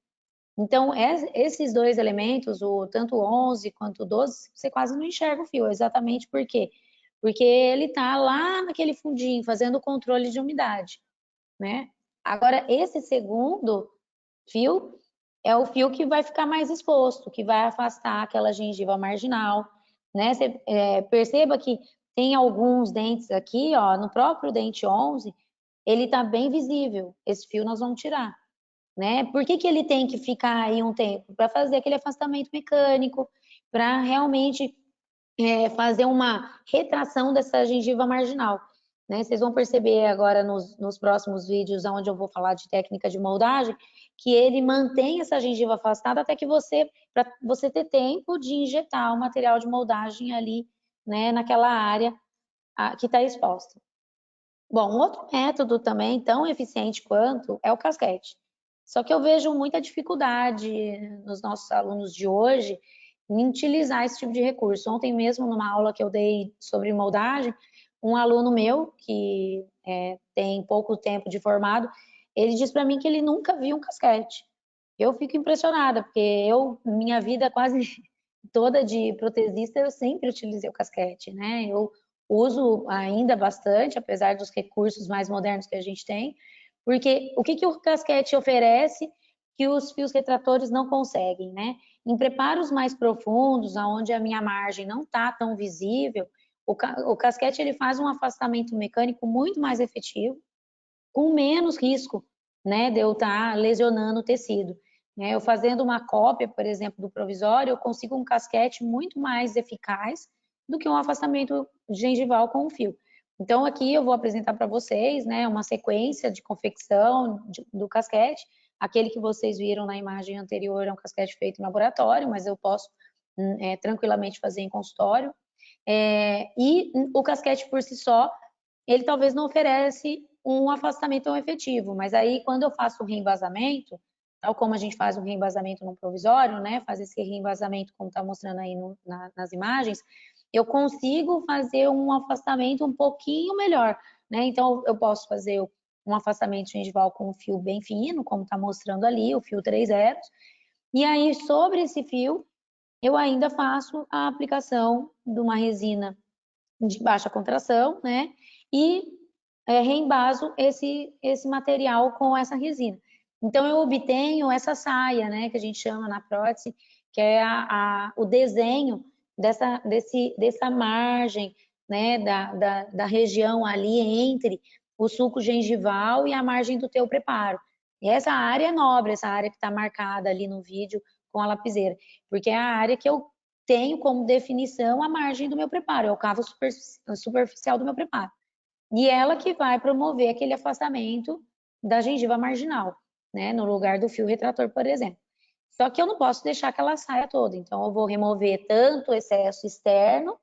Speaker 2: Então, esses dois elementos, tanto o 11 quanto o 12, você quase não enxerga o fio, exatamente por quê? Porque ele está lá naquele fundinho, fazendo o controle de umidade, né? Agora, esse segundo fio é o fio que vai ficar mais exposto, que vai afastar aquela gengiva marginal, né? Você perceba que tem alguns dentes aqui, ó, no próprio dente 11, ele tá bem visível. Esse fio nós vamos tirar, né? Por que ele tem que ficar aí um tempo? Para fazer aquele afastamento mecânico, para realmente fazer uma retração dessa gengiva marginal. Né? Vocês vão perceber agora nos próximos vídeos, onde eu vou falar de técnica de moldagem, que ele mantém essa gengiva afastada até que para você ter tempo de injetar o material de moldagem ali, né, naquela área que está exposta. Bom, um outro método também tão eficiente quanto é o casquete. Só que eu vejo muita dificuldade nos nossos alunos de hoje em utilizar esse tipo de recurso. Ontem mesmo, numa aula que eu dei sobre moldagem, um aluno meu, que tem pouco tempo de formado, ele disse para mim que ele nunca viu um casquete. Eu fico impressionada, porque minha vida quase toda de protesista, eu sempre utilizei o casquete, né? Eu uso ainda bastante, apesar dos recursos mais modernos que a gente tem, porque o que o casquete oferece que os fios retratores não conseguem, né? Em preparos mais profundos, onde a minha margem não está tão visível, o casquete ele faz um afastamento mecânico muito mais efetivo, com menos risco, né, de eu estar lesionando o tecido. Eu fazendo uma cópia, por exemplo, do provisório, eu consigo um casquete muito mais eficaz do que um afastamento gengival com o fio. Então, aqui eu vou apresentar para vocês, né, uma sequência de confecção do casquete. Aquele que vocês viram na imagem anterior é um casquete feito em laboratório, mas eu posso tranquilamente fazer em consultório. E o casquete por si só, ele talvez não oferece um afastamento tão efetivo, mas aí quando eu faço o reembasamento, tal como a gente faz um reembasamento no provisório, né, faz esse reembasamento como está mostrando aí nas imagens, eu consigo fazer um afastamento um pouquinho melhor, né? Então, eu posso fazer um afastamento gengival com um fio bem fino, como está mostrando ali, o fio 3 zeros. E aí, sobre esse fio, eu ainda faço a aplicação de uma resina de baixa contração, né? E reembaso esse material com essa resina. Então, eu obtenho essa saia, né? Que a gente chama na prótese, que é o desenho dessa margem, né? Da região ali entre o sulco gengival e a margem do teu preparo. E essa área é nobre, essa área que está marcada ali no vídeo com a lapiseira, porque é a área que eu tenho como definição a margem do meu preparo, é o cavo superficial do meu preparo. E ela que vai promover aquele afastamento da gengiva marginal, né, no lugar do fio retrator, por exemplo. Só que eu não posso deixar que ela saia toda, então eu vou remover tanto o excesso externo,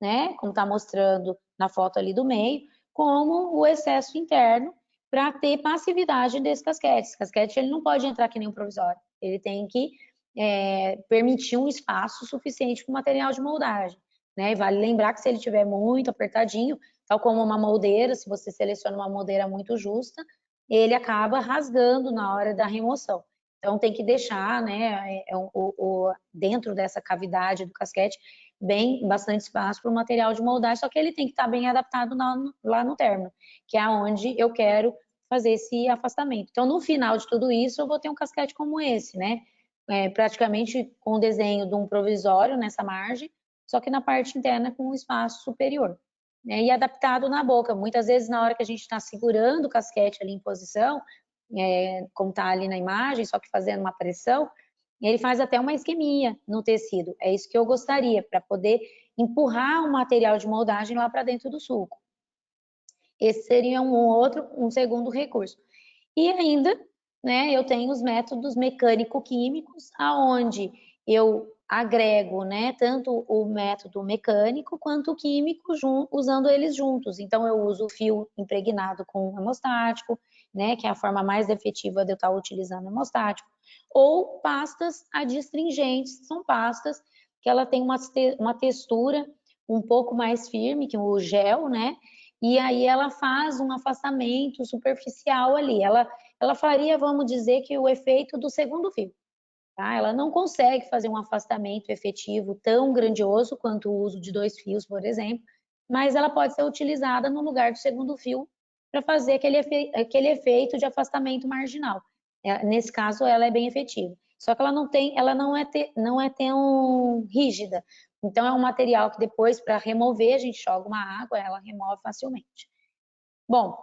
Speaker 2: né, como está mostrando na foto ali do meio, como o excesso interno, para ter passividade desse casquete. Esse casquete ele não pode entrar que nem um provisório, ele tem que permitir um espaço suficiente para o material de moldagem, né? E vale lembrar que se ele estiver muito apertadinho, tal como uma moldeira, se você seleciona uma moldeira muito justa, ele acaba rasgando na hora da remoção. Então tem que deixar, né, dentro dessa cavidade do casquete bastante espaço para o material de moldagem, só que ele tem que estar bem adaptado lá no término, que é onde eu quero fazer esse afastamento. Então, no final de tudo isso, eu vou ter um casquete como esse, né? Praticamente com o desenho de um provisório nessa margem, só que na parte interna com um espaço superior, né? E adaptado na boca. Muitas vezes, na hora que a gente está segurando o casquete ali em posição, como está ali na imagem, só que fazendo uma pressão, ele faz até uma isquemia no tecido. É isso que eu gostaria, para poder empurrar o material de moldagem lá para dentro do sulco. Esse seria um segundo recurso. E ainda, né, eu tenho os métodos mecânico-químicos, aonde eu agrego, né, tanto o método mecânico quanto o químico, usando eles juntos. Então, eu uso o fio impregnado com hemostático, né, que é a forma mais efetiva de eu estar utilizando hemostático, ou pastas adstringentes, são pastas que ela tem uma textura um pouco mais firme que o gel, né, e aí ela faz um afastamento superficial ali. Ela faria, vamos dizer, que o efeito do segundo fio. Tá? Ela não consegue fazer um afastamento efetivo tão grandioso quanto o uso de 2 fios, por exemplo, mas ela pode ser utilizada no lugar do segundo fio para fazer aquele efeito de afastamento marginal. Nesse caso, ela é bem efetiva. Só que ela não é tão rígida. Então, é um material que depois, para remover, a gente joga uma água, ela remove facilmente. Bom,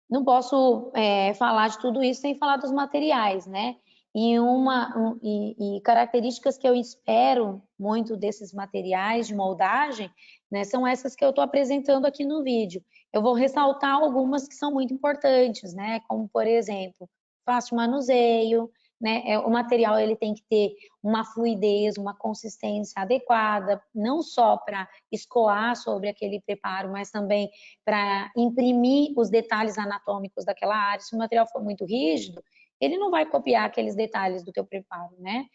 Speaker 2: não posso falar de tudo isso sem falar dos materiais, né? E características que eu espero muito desses materiais de moldagem, né, são essas que eu estou apresentando aqui no vídeo. Eu vou ressaltar algumas que são muito importantes, né? Como, por exemplo, fácil manuseio, né? O material ele tem que ter uma fluidez, uma consistência adequada, não só para escoar sobre aquele preparo, mas também para imprimir os detalhes anatômicos daquela área. Se o material for muito rígido, ele não vai copiar aqueles detalhes do teu preparo, né?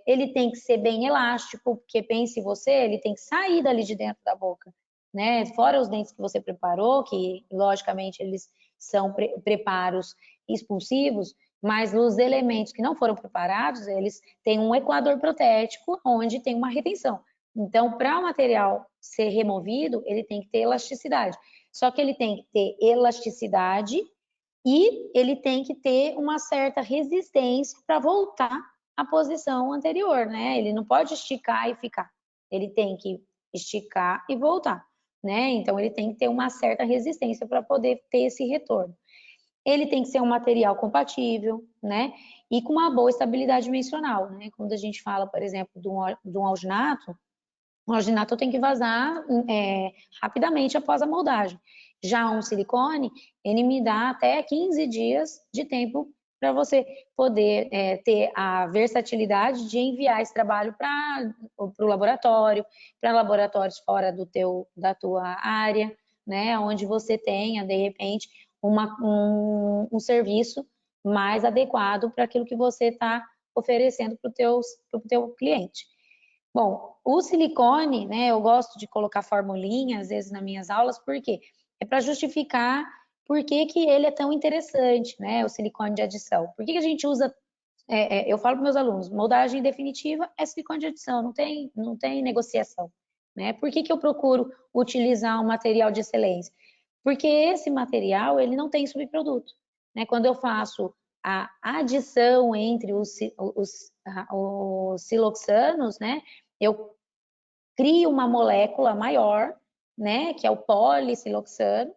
Speaker 2: Ele tem que ser bem elástico, porque pense você, ele tem que sair dali de dentro da boca, né? Fora os dentes que você preparou, que logicamente eles são preparos expulsivos, mas os elementos que não foram preparados, eles têm um equador protético, onde tem uma retenção. Então, para o material ser removido, ele tem que ter elasticidade. Só que ele tem que ter elasticidade e ele tem que ter uma certa resistência para voltar à posição anterior, né? Ele não pode esticar e ficar. Ele tem que esticar e voltar, né? Então, ele tem que ter uma certa resistência para poder ter esse retorno. Ele tem que ser um material compatível, né? E com uma boa estabilidade dimensional, né? Quando a gente fala, por exemplo, de um alginato, o alginato tem que vazar rapidamente após a moldagem. Já um silicone, ele me dá até 15 dias de tempo para você poder ter a versatilidade de enviar esse trabalho para o laboratório, para laboratórios fora da tua área, né? Onde você tenha, de repente, um serviço mais adequado para aquilo que você está oferecendo para o teu cliente. Bom, o silicone, né, eu gosto de colocar formulinha, às vezes, nas minhas aulas, por quê? É para justificar por que que ele é tão interessante, né, o silicone de adição. Por que que a gente usa, eu falo para meus alunos, moldagem definitiva é silicone de adição, não tem negociação, né? Por que que eu procuro utilizar um material de excelência? Porque esse material, ele não tem subproduto, né? Quando eu faço a adição entre os siloxanos, né, eu crio uma molécula maior, né, que é o polisiloxano,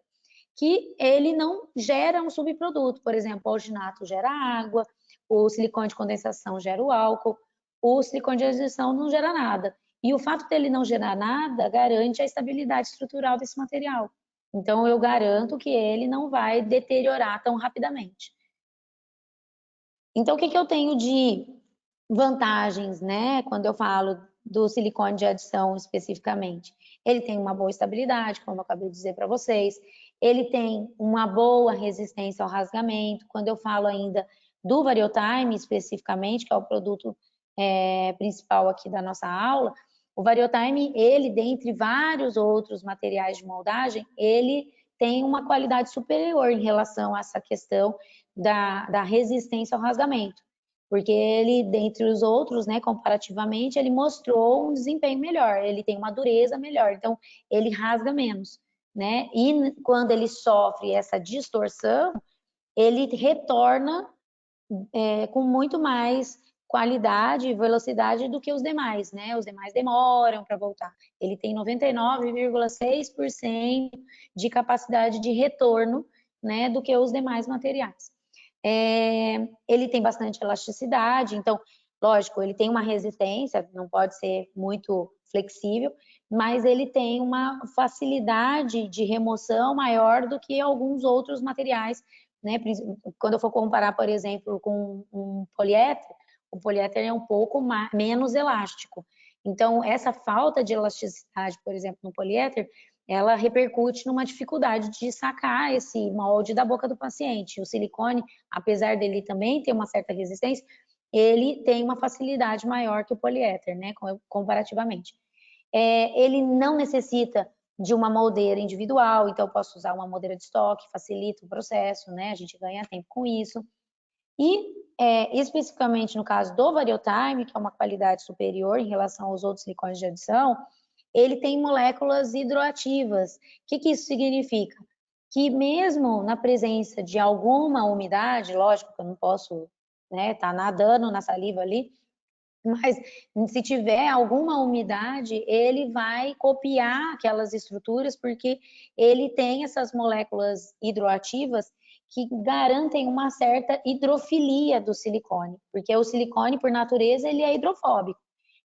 Speaker 2: que ele não gera um subproduto. Por exemplo, o alginato gera água, o silicone de condensação gera o álcool, o silicone de adição não gera nada. E o fato dele não gerar nada garante a estabilidade estrutural desse material. Então, eu garanto que ele não vai deteriorar tão rapidamente. Então, o que que eu tenho de vantagens, né, quando eu falo do silicone de adição especificamente? Ele tem uma boa estabilidade, como eu acabei de dizer para vocês. Ele tem uma boa resistência ao rasgamento. Quando eu falo ainda do Variotime especificamente, que é o produto principal aqui da nossa aula, o Variotime, ele, dentre vários outros materiais de moldagem, ele tem uma qualidade superior em relação a essa questão da resistência ao rasgamento, porque ele, dentre os outros, né, comparativamente, ele mostrou um desempenho melhor, ele tem uma dureza melhor, então ele rasga menos, né? E quando ele sofre essa distorção, ele retorna com muito mais qualidade e velocidade do que os demais, né? Os demais demoram para voltar. Ele tem 99,6% de capacidade de retorno, né, do que os demais materiais. Ele tem bastante elasticidade, então, lógico, ele tem uma resistência, não pode ser muito flexível, mas ele tem uma facilidade de remoção maior do que alguns outros materiais, né? Quando eu for comparar, por exemplo, com um poliéter, o poliéter é um pouco menos elástico. Então, essa falta de elasticidade, por exemplo, no poliéter, ela repercute numa dificuldade de sacar esse molde da boca do paciente. O silicone, apesar dele também ter uma certa resistência, ele tem uma facilidade maior que o poliéter, né, comparativamente. Ele não necessita de uma moldeira individual, então eu posso usar uma moldeira de estoque, facilita o processo, né, a gente ganha tempo com isso. E, especificamente no caso do Variotime, que é uma qualidade superior em relação aos outros silicones de adição, ele tem moléculas hidroativas. O que que isso significa? Que mesmo na presença de alguma umidade, lógico que eu não posso, né, tá nadando na saliva ali, mas se tiver alguma umidade, ele vai copiar aquelas estruturas, porque ele tem essas moléculas hidroativas que garantem uma certa hidrofilia do silicone, porque o silicone, por natureza, ele é hidrofóbico.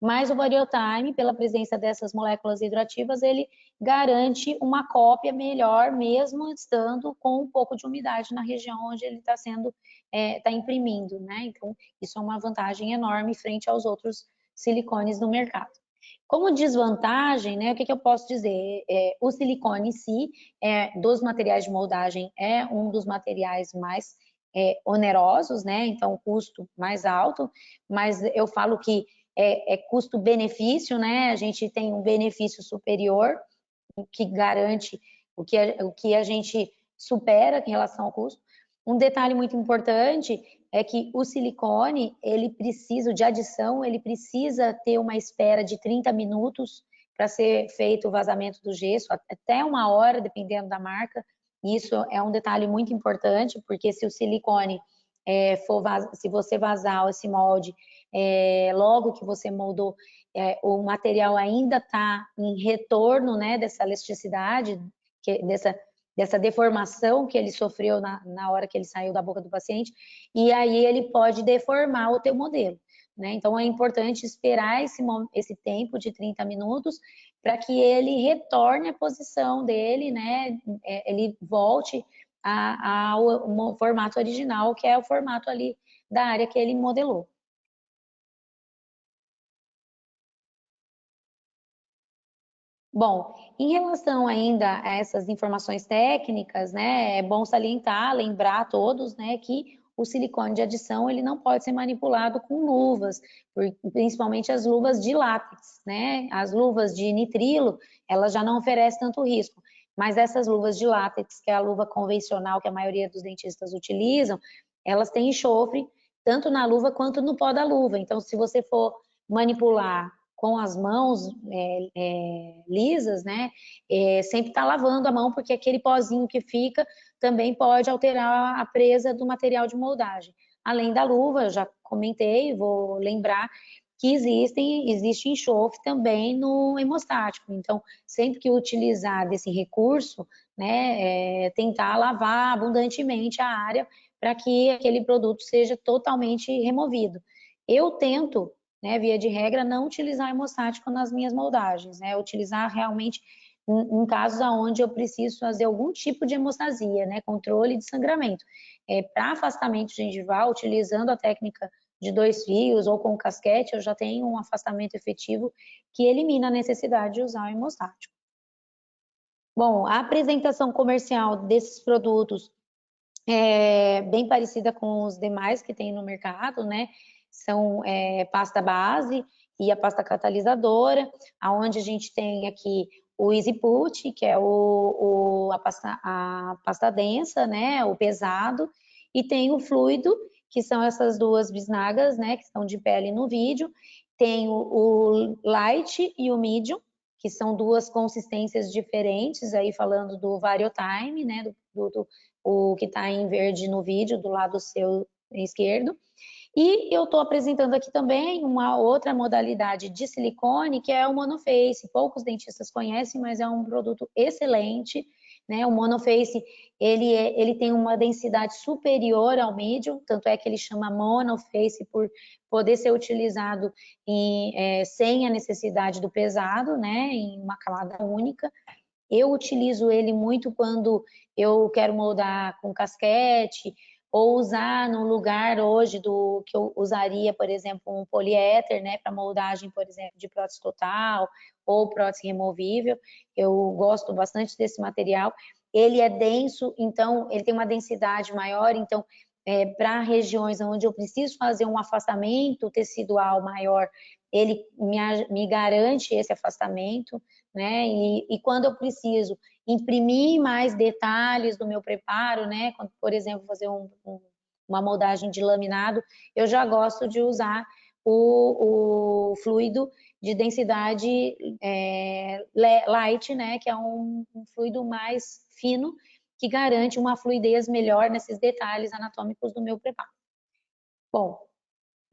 Speaker 2: Mas o Variotime, pela presença dessas moléculas hidroativas, ele garante uma cópia melhor, mesmo estando com um pouco de umidade na região onde ele está sendo, está imprimindo, né? Então, isso é uma vantagem enorme frente aos outros silicones no mercado. Como desvantagem, né, o que eu posso dizer? O silicone em si, dos materiais de moldagem, é um dos materiais mais onerosos, né? Então, o custo mais alto, mas eu falo que custo-benefício, né? A gente tem um benefício superior, que garante o que a gente supera em relação ao custo. Um detalhe muito importante é que o silicone, ele precisa, de adição, ele precisa ter uma espera de 30 minutos para ser feito o vazamento do gesso, até 1 hora, dependendo da marca. Isso é um detalhe muito importante, porque se o silicone se você vazar esse molde logo que você moldou, o material ainda está em retorno, né, dessa elasticidade, dessa deformação que ele sofreu na hora que ele saiu da boca do paciente, e aí ele pode deformar o teu modelo, né? Então é importante esperar esse tempo de 30 minutos para que ele retorne à posição dele, né? Ele volte ao formato original, que é o formato ali da área que ele modelou. Bom, em relação ainda a essas informações técnicas, né, é bom salientar, lembrar a todos, né, que o silicone de adição ele não pode ser manipulado com luvas, principalmente as luvas de látex, né? As luvas de nitrilo, elas já não oferecem tanto risco, mas essas luvas de látex, que é a luva convencional que a maioria dos dentistas utilizam, elas têm enxofre tanto na luva quanto no pó da luva. Então, se você for manipular com as mãos lisas, né, sempre tá lavando a mão, porque aquele pozinho que fica também pode alterar a presa do material de moldagem. Além da luva, eu já comentei, vou lembrar que existe enxofre também no hemostático. Então, sempre que utilizar desse recurso, né, tentar lavar abundantemente a área para que aquele produto seja totalmente removido. Eu tento, né, via de regra, não utilizar hemostático nas minhas moldagens, né, utilizar realmente em casos onde eu preciso fazer algum tipo de hemostasia, né, controle de sangramento. Para afastamento gengival, utilizando a técnica de 2 fios ou com casquete, eu já tenho um afastamento efetivo que elimina a necessidade de usar o hemostático. Bom, a apresentação comercial desses produtos é bem parecida com os demais que tem no mercado, né? São pasta base e a pasta catalisadora, aonde a gente tem aqui o Easy Put, que é a pasta densa, né? O pesado, e tem o fluido, que são essas duas bisnagas, né? Que estão de pele no vídeo. Tem o light e o medium, que são duas consistências diferentes, aí falando do Variotime, né? O que está em verde no vídeo, do lado seu esquerdo. E eu estou apresentando aqui também uma outra modalidade de silicone, que é o Monoface. Poucos dentistas conhecem, mas é um produto excelente, né? O Monoface, ele tem uma densidade superior ao medium, tanto é que ele chama Monoface por poder ser utilizado sem a necessidade do pesado, né? Em uma camada única. Eu utilizo ele muito quando eu quero moldar com casquete, ou usar no lugar hoje do que eu usaria, por exemplo, um poliéter, né, para moldagem, por exemplo, de prótese total ou prótese removível. Eu gosto bastante desse material. Ele é denso, então ele tem uma densidade maior, então para regiões onde eu preciso fazer um afastamento tecidual maior, ele me garante esse afastamento, né? E quando eu preciso imprimir mais detalhes do meu preparo, né? Quando, por exemplo, fazer uma moldagem de laminado, eu já gosto de usar o fluido de densidade light, né? Que é um fluido mais fino, que garante uma fluidez melhor nesses detalhes anatômicos do meu preparo. Bom,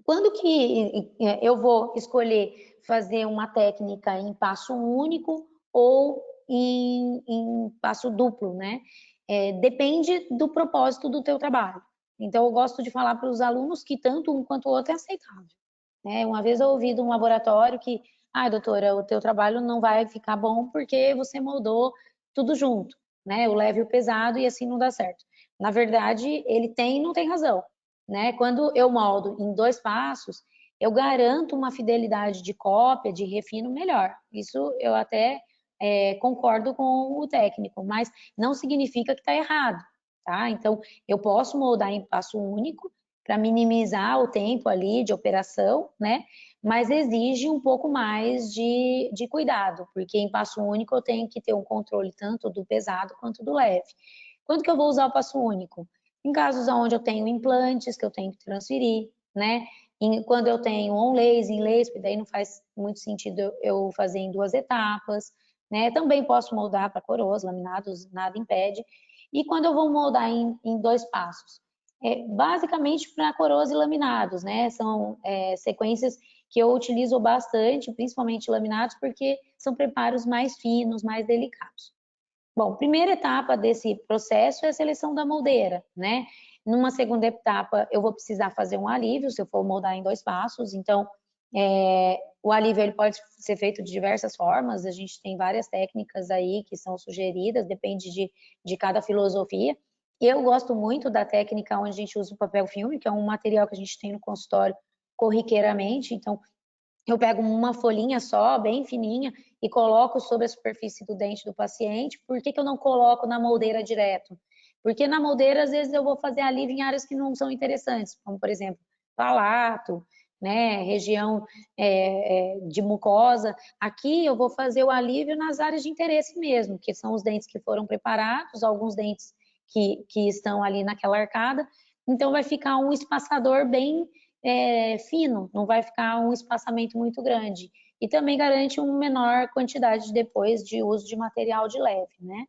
Speaker 2: quando que eu vou escolher fazer uma técnica em passo único ou em passo duplo, né? Depende do propósito do teu trabalho. Então, eu gosto de falar para os alunos que tanto um quanto o outro é aceitável. Né? Uma vez eu ouvi de um laboratório que, doutora, o teu trabalho não vai ficar bom porque você moldou tudo junto, né? O leve e o pesado, e assim não dá certo. Na verdade, ele tem e não tem razão. Né? Quando eu moldo em 2 passos, eu garanto uma fidelidade de cópia, de refino melhor. Isso eu até concordo com o técnico, mas não significa que está errado, tá? Então, eu posso moldar em passo único para minimizar o tempo ali de operação, né? Mas exige um pouco mais de cuidado, porque em passo único eu tenho que ter um controle tanto do pesado quanto do leve. Quando que eu vou usar o passo único? Em casos onde eu tenho implantes que eu tenho que transferir, né? Quando eu tenho on-lace, in-lace, porque daí não faz muito sentido eu fazer em 2 etapas, né? Também posso moldar para coroas, laminados, nada impede. E quando eu vou moldar em 2 passos? Basicamente para coroas e laminados, né? São sequências que eu utilizo bastante, principalmente laminados, porque são preparos mais finos, mais delicados. Bom, primeira etapa desse processo é a seleção da moldeira, né? Numa segunda etapa, eu vou precisar fazer um alívio, se eu for moldar em 2 passos. Então, o alívio ele pode ser feito de diversas formas. A gente tem várias técnicas aí que são sugeridas, depende de cada filosofia. Eu gosto muito da técnica onde a gente usa o papel filme, que é um material que a gente tem no consultório corriqueiramente. Então, eu pego uma folhinha só, bem fininha, e coloco sobre a superfície do dente do paciente. Por que eu não coloco na moldeira direto? Porque na moldeira, às vezes, eu vou fazer alívio em áreas que não são interessantes, como, por exemplo, palato, né, região de mucosa. Aqui eu vou fazer o alívio nas áreas de interesse mesmo, que são os dentes que foram preparados, alguns dentes que estão ali naquela arcada. Então, vai ficar um espaçador bem fino, não vai ficar um espaçamento muito grande. E também garante uma menor quantidade depois de uso de material de leve, né?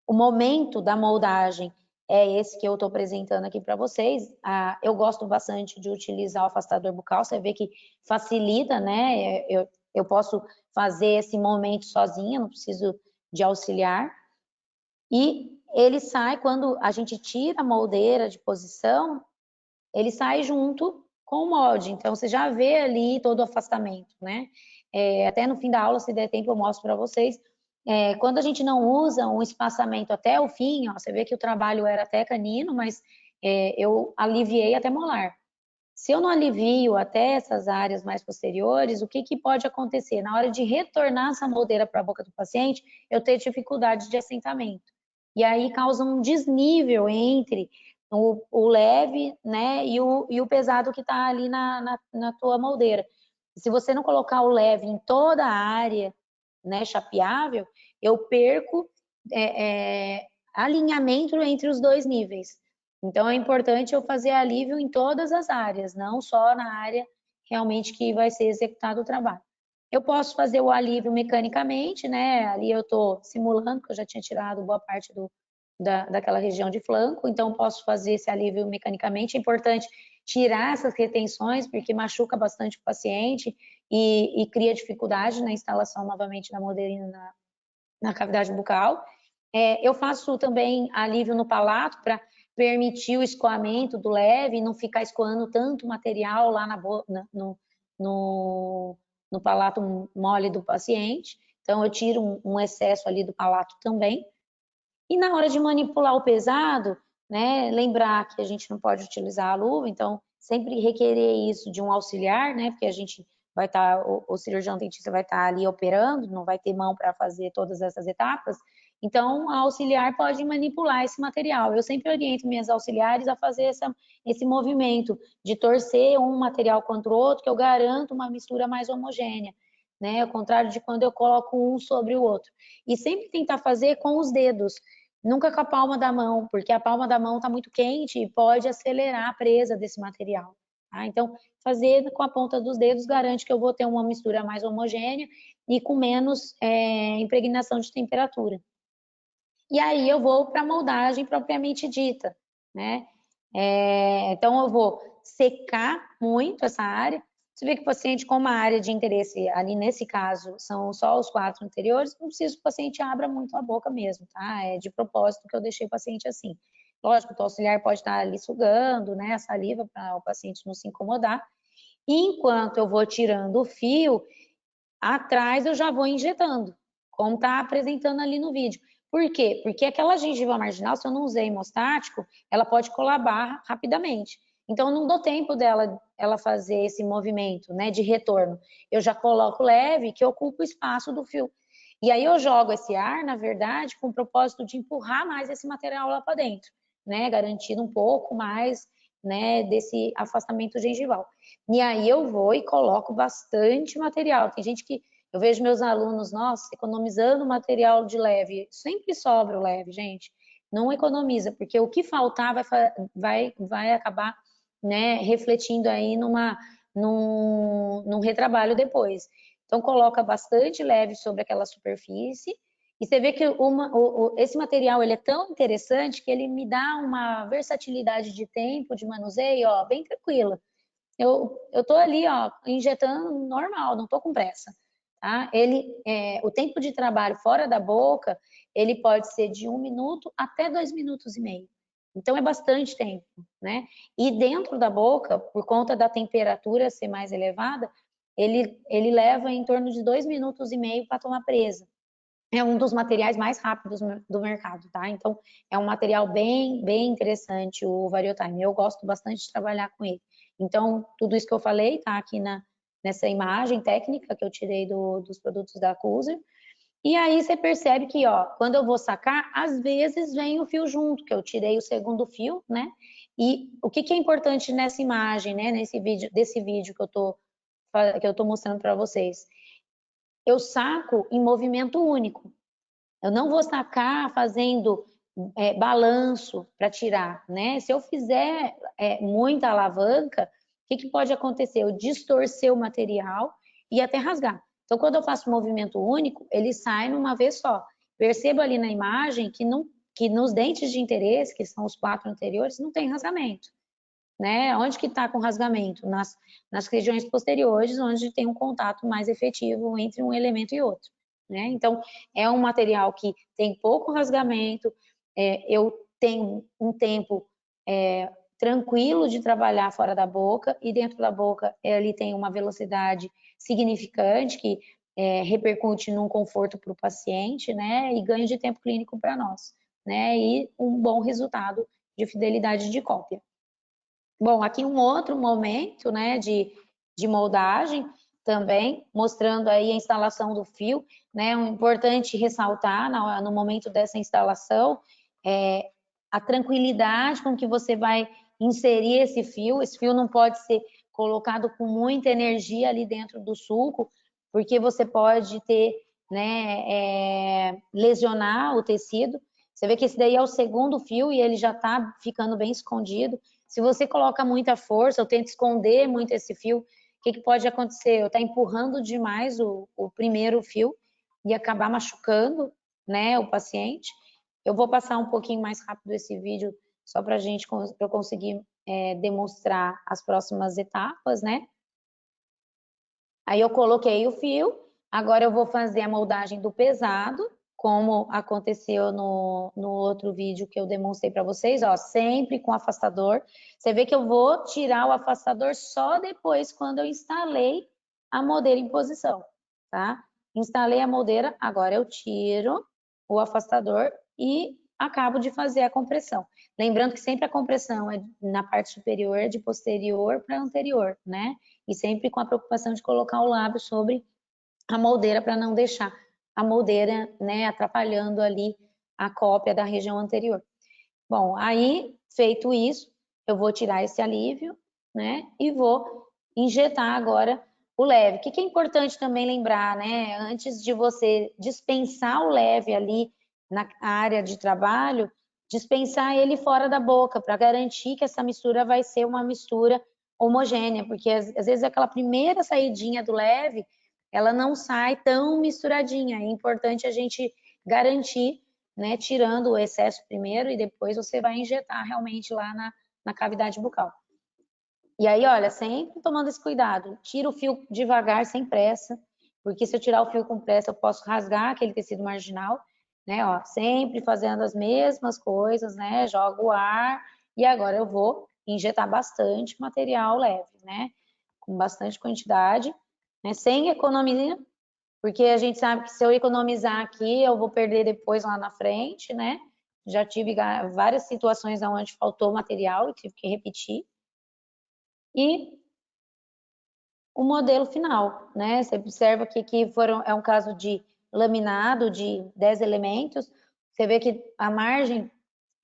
Speaker 2: O momento da moldagem é esse que eu estou apresentando aqui para vocês. Eu gosto bastante de utilizar o afastador bucal, você vê que facilita, né? Eu posso fazer esse momento sozinha, não preciso de auxiliar. E ele sai, quando a gente tira a moldeira de posição, ele sai junto com o molde. Então, você já vê ali todo o afastamento, né? Até no fim da aula, se der tempo, eu mostro para vocês. Quando a gente não usa um espaçamento até o fim, ó, você vê que o trabalho era até canino, mas eu aliviei até molar. Se eu não alivio até essas áreas mais posteriores, o que pode acontecer? Na hora de retornar essa moldeira para a boca do paciente, eu ter dificuldade de assentamento. E aí causa um desnível entre o leve, né, e o pesado que está ali na tua moldeira. Se você não colocar o leve em toda a área, né, chapeável, eu perco alinhamento entre os dois níveis. Então, é importante eu fazer alívio em todas as áreas, não só na área realmente que vai ser executado o trabalho. Eu posso fazer o alívio mecanicamente, né? Ali eu estou simulando, que eu já tinha tirado boa parte daquela região de flanco, então posso fazer esse alívio mecanicamente. É importante tirar essas retenções, porque machuca bastante o paciente e cria dificuldade na instalação novamente da moldeirinha na cavidade bucal. Eu faço também alívio no palato para permitir o escoamento do leve e não ficar escoando tanto material lá no palato mole do paciente. Então, eu tiro um excesso ali do palato também. E na hora de manipular o pesado, né, lembrar que a gente não pode utilizar a luva, então sempre requerer isso de um auxiliar, né, porque a gente vai estar, o cirurgião dentista vai estar ali operando, não vai ter mão para fazer todas essas etapas, então a auxiliar pode manipular esse material. Eu sempre oriento minhas auxiliares a fazer esse movimento de torcer um material contra o outro, que eu garanto uma mistura mais homogênea, né, ao contrário de quando eu coloco um sobre o outro. E sempre tentar fazer com os dedos, nunca com a palma da mão, porque a palma da mão está muito quente e pode acelerar a presa desse material. Tá? Então, fazer com a ponta dos dedos garante que eu vou ter uma mistura mais homogênea e com menos impregnação de temperatura. E aí eu vou para a moldagem propriamente dita, né? Então, eu vou secar muito essa área. Você vê que o paciente, com uma área de interesse, ali nesse caso, são só os 4 anteriores, não precisa que o paciente abra muito a boca mesmo, tá? É de propósito que eu deixei o paciente assim. Lógico, o auxiliar pode estar ali sugando, né, a saliva para o paciente não se incomodar. E enquanto eu vou tirando o fio, atrás eu já vou injetando, como está apresentando ali no vídeo. Por quê? Porque aquela gengiva marginal, se eu não usei hemostático, ela pode colar barra rapidamente. Então, não dou tempo ela fazer esse movimento, né, de retorno. Eu já coloco leve, que ocupa o espaço do fio. E aí eu jogo esse ar, na verdade, com o propósito de empurrar mais esse material lá para dentro, né, garantindo um pouco mais, né, desse afastamento gengival. E aí eu vou e coloco bastante material. Tem gente que eu vejo meus alunos, nossa, economizando material de leve. Sempre sobra o leve, gente. Não economiza, porque o que faltar vai acabar, né, refletindo aí num retrabalho depois. Então, coloca bastante leve sobre aquela superfície. E você vê que esse material ele é tão interessante que ele me dá uma versatilidade de tempo, de manuseio, ó, bem tranquila. Eu tô ali, ó, injetando normal, não tô com pressa, tá? O tempo de trabalho fora da boca, ele pode ser de 1 minuto até 2 minutos e meio. Então, é bastante tempo, né? E dentro da boca, por conta da temperatura ser mais elevada, ele leva em torno de 2 minutos e meio para tomar presa. É um dos materiais mais rápidos do mercado, tá? Então, é um material bem interessante, o Variotime. Eu gosto bastante de trabalhar com ele. Então, tudo isso que eu falei tá aqui nessa imagem técnica que eu tirei dos produtos da Cuser. E aí você percebe que, ó, quando eu vou sacar, às vezes vem o fio junto, que eu tirei o segundo fio, né? E o que é importante nessa imagem, né? Desse vídeo que eu tô mostrando para vocês. Eu saco em movimento único. Eu não vou sacar fazendo balanço para tirar, né? Se eu fizer muita alavanca, o que pode acontecer? Eu distorcer o material e até rasgar. Então, quando eu faço movimento único, ele sai numa vez só. Percebo ali na imagem que nos dentes de interesse, que são os 4 anteriores, não tem rasgamento, né? Onde que está com rasgamento? Nas regiões posteriores, onde tem um contato mais efetivo entre um elemento e outro, né? Então, é um material que tem pouco rasgamento, eu tenho um tempo tranquilo de trabalhar fora da boca, e dentro da boca ele tem uma velocidade significante que repercute num conforto para o paciente, né? E ganho de tempo clínico para nós, né? E um bom resultado de fidelidade de cópia. Bom, aqui um outro momento, né, de moldagem também, mostrando aí a instalação do fio, né, um importante ressaltar no momento dessa instalação, a tranquilidade com que você vai inserir esse fio não pode ser colocado com muita energia ali dentro do sulco, porque você pode ter, né, lesionar o tecido. Você vê que esse daí é o segundo fio e ele já está ficando bem escondido. Se você coloca muita força ou tenta esconder muito esse fio, o que pode acontecer? Eu estou empurrando demais o primeiro fio e acabar machucando, né, o paciente. Eu vou passar um pouquinho mais rápido esse vídeo só para eu conseguir demonstrar as próximas etapas, né? Aí eu coloquei o fio, agora eu vou fazer a moldagem do pesado, como aconteceu no outro vídeo que eu demonstrei para vocês, ó, sempre com afastador. Você vê que eu vou tirar o afastador só depois, quando eu instalei a moldeira em posição, tá? Instalei a moldeira, agora eu tiro o afastador e acabo de fazer a compressão. Lembrando que sempre a compressão é na parte superior, de posterior para anterior, né? E sempre com a preocupação de colocar o lábio sobre a moldeira para não deixar a moldeira, né, atrapalhando ali a cópia da região anterior. Bom, aí, feito isso, eu vou tirar esse alívio, né, e vou injetar agora o leve. O que é importante também lembrar, né, antes de você dispensar o leve ali na área de trabalho, dispensar ele fora da boca, para garantir que essa mistura vai ser uma mistura homogênea, porque às vezes aquela primeira saidinha do leve, ela não sai tão misturadinha. É importante a gente garantir, né, tirando o excesso primeiro e depois você vai injetar realmente lá na cavidade bucal. E aí, olha, sempre tomando esse cuidado, tira o fio devagar, sem pressa, porque se eu tirar o fio com pressa, eu posso rasgar aquele tecido marginal, né, ó, sempre fazendo as mesmas coisas, né, jogo o ar, e agora eu vou injetar bastante material leve, né, com bastante quantidade, né, sem economia, porque a gente sabe que se eu economizar aqui, eu vou perder depois lá na frente, né? Já tive várias situações onde faltou material e tive que repetir. E o modelo final, né? Você observa aqui que é um caso de laminado de 10 elementos. Você vê que a margem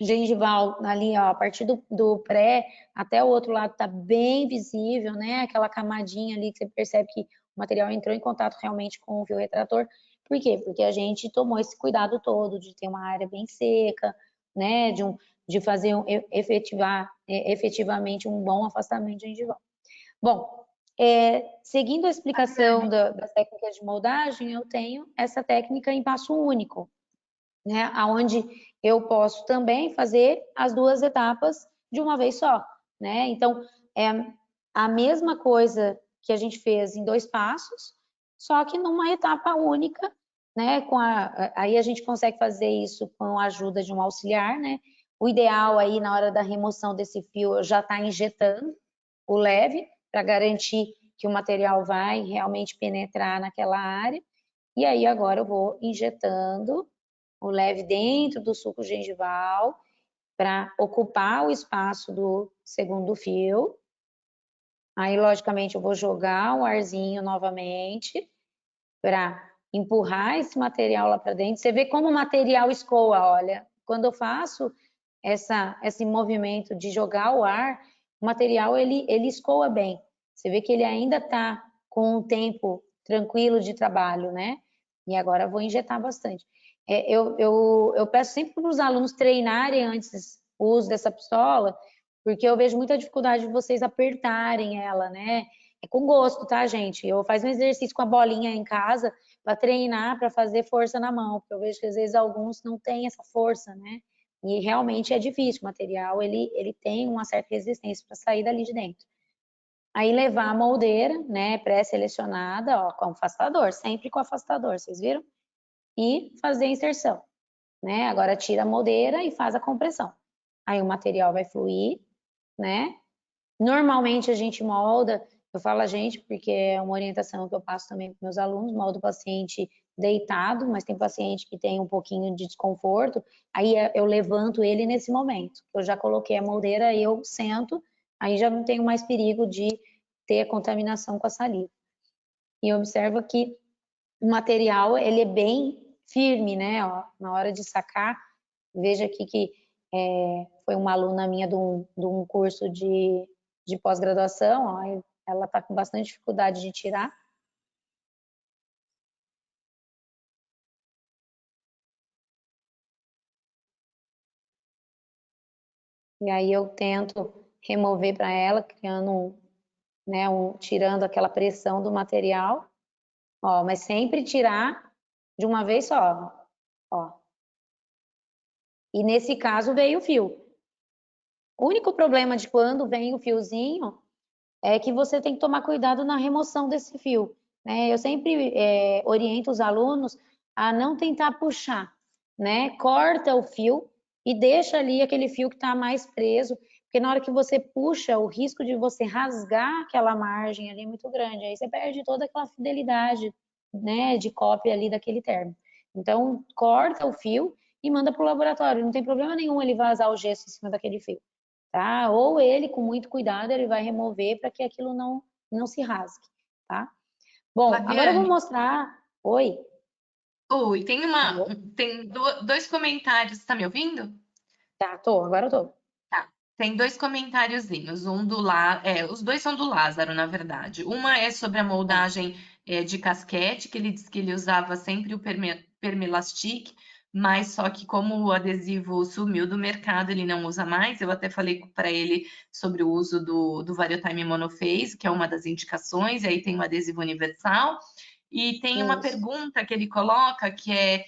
Speaker 2: gengival ali, ó, a partir do pré até o outro lado tá bem visível, né? Aquela camadinha ali que você percebe que o material entrou em contato realmente com o fio retrator. Por quê? Porque a gente tomou esse cuidado todo de ter uma área bem seca, né? De fazer efetivamente um bom afastamento gengival. Bom, seguindo a explicação das técnicas de moldagem, eu tenho essa técnica em passo único, né? Onde eu posso também fazer as duas etapas de uma vez só, né? Então, é a mesma coisa que a gente fez em 2 passos, só que numa etapa única, né? Aí a gente consegue fazer isso com a ajuda de um auxiliar, né? O ideal aí, na hora da remoção desse fio, eu já tá injetando o leve, para garantir que o material vai realmente penetrar naquela área. E aí agora eu vou injetando o leve dentro do suco gengival para ocupar o espaço do segundo fio. Aí, logicamente, eu vou jogar o arzinho novamente para empurrar esse material lá para dentro. Você vê como o material escoa, olha. Quando eu faço esse movimento de jogar o ar, o material ele escoa bem. Você vê que ele ainda está com um tempo tranquilo de trabalho, né? E agora eu vou injetar bastante. Eu peço sempre para os alunos treinarem antes o uso dessa pistola, porque eu vejo muita dificuldade de vocês apertarem ela, né? É com gosto, tá, gente? Eu faço um exercício com a bolinha em casa para treinar, para fazer força na mão, porque eu vejo que às vezes alguns não têm essa força, né? E realmente é difícil, o material ele tem uma certa resistência para sair dali de dentro. Aí levar a moldeira, né, pré-selecionada, ó, com afastador, sempre com afastador, vocês viram? E fazer a inserção, né? Agora tira a moldeira e faz a compressão. Aí o material vai fluir, né? Normalmente a gente molda, eu falo a gente porque é uma orientação que eu passo também para meus alunos, moldo o paciente deitado, mas tem paciente que tem um pouquinho de desconforto, aí eu levanto ele nesse momento. Eu já coloquei a moldeira, eu sento, aí já não tenho mais perigo de ter a contaminação com a saliva. E observa que o material, ele é bem firme, né? Ó, na hora de sacar, veja aqui que foi uma aluna minha de um curso de pós-graduação, ó, ela está com bastante dificuldade de tirar. E aí eu tento remover para ela, criando, né, tirando aquela pressão do material, ó, mas sempre tirar de uma vez só, ó. E nesse caso veio o fio. O único problema de quando vem o fiozinho é que você tem que tomar cuidado na remoção desse fio, né? Eu sempre oriento os alunos a não tentar puxar, né? Corta o fio e deixa ali aquele fio que está mais preso, porque na hora que você puxa, o risco de você rasgar aquela margem ali é muito grande, aí você perde toda aquela fidelidade, né, de cópia ali daquele termo. Então, corta o fio e manda para o laboratório, não tem problema nenhum ele vazar o gesso em cima daquele fio. Tá? Ou ele, com muito cuidado, ele vai remover para que aquilo não se rasgue, tá? Bom, agora eu vou
Speaker 1: Flaviane,
Speaker 2: mostrar... Oi?
Speaker 1: oi, tem dois comentários, tá me ouvindo?
Speaker 2: Tá, tô, agora eu tô.
Speaker 1: Tá. Tem dois comentáriozinhos, os dois são do Lázaro, na verdade. Uma é sobre a
Speaker 2: Tá.
Speaker 1: moldagem de casquete, que ele disse que ele usava sempre o Permelastic, mas só que como o adesivo sumiu do mercado, ele não usa mais. Eu até falei para ele sobre o uso do Variotime Monophase, que é uma das indicações, e aí tem o adesivo universal. E tem uma
Speaker 2: Isso.
Speaker 1: pergunta que ele coloca que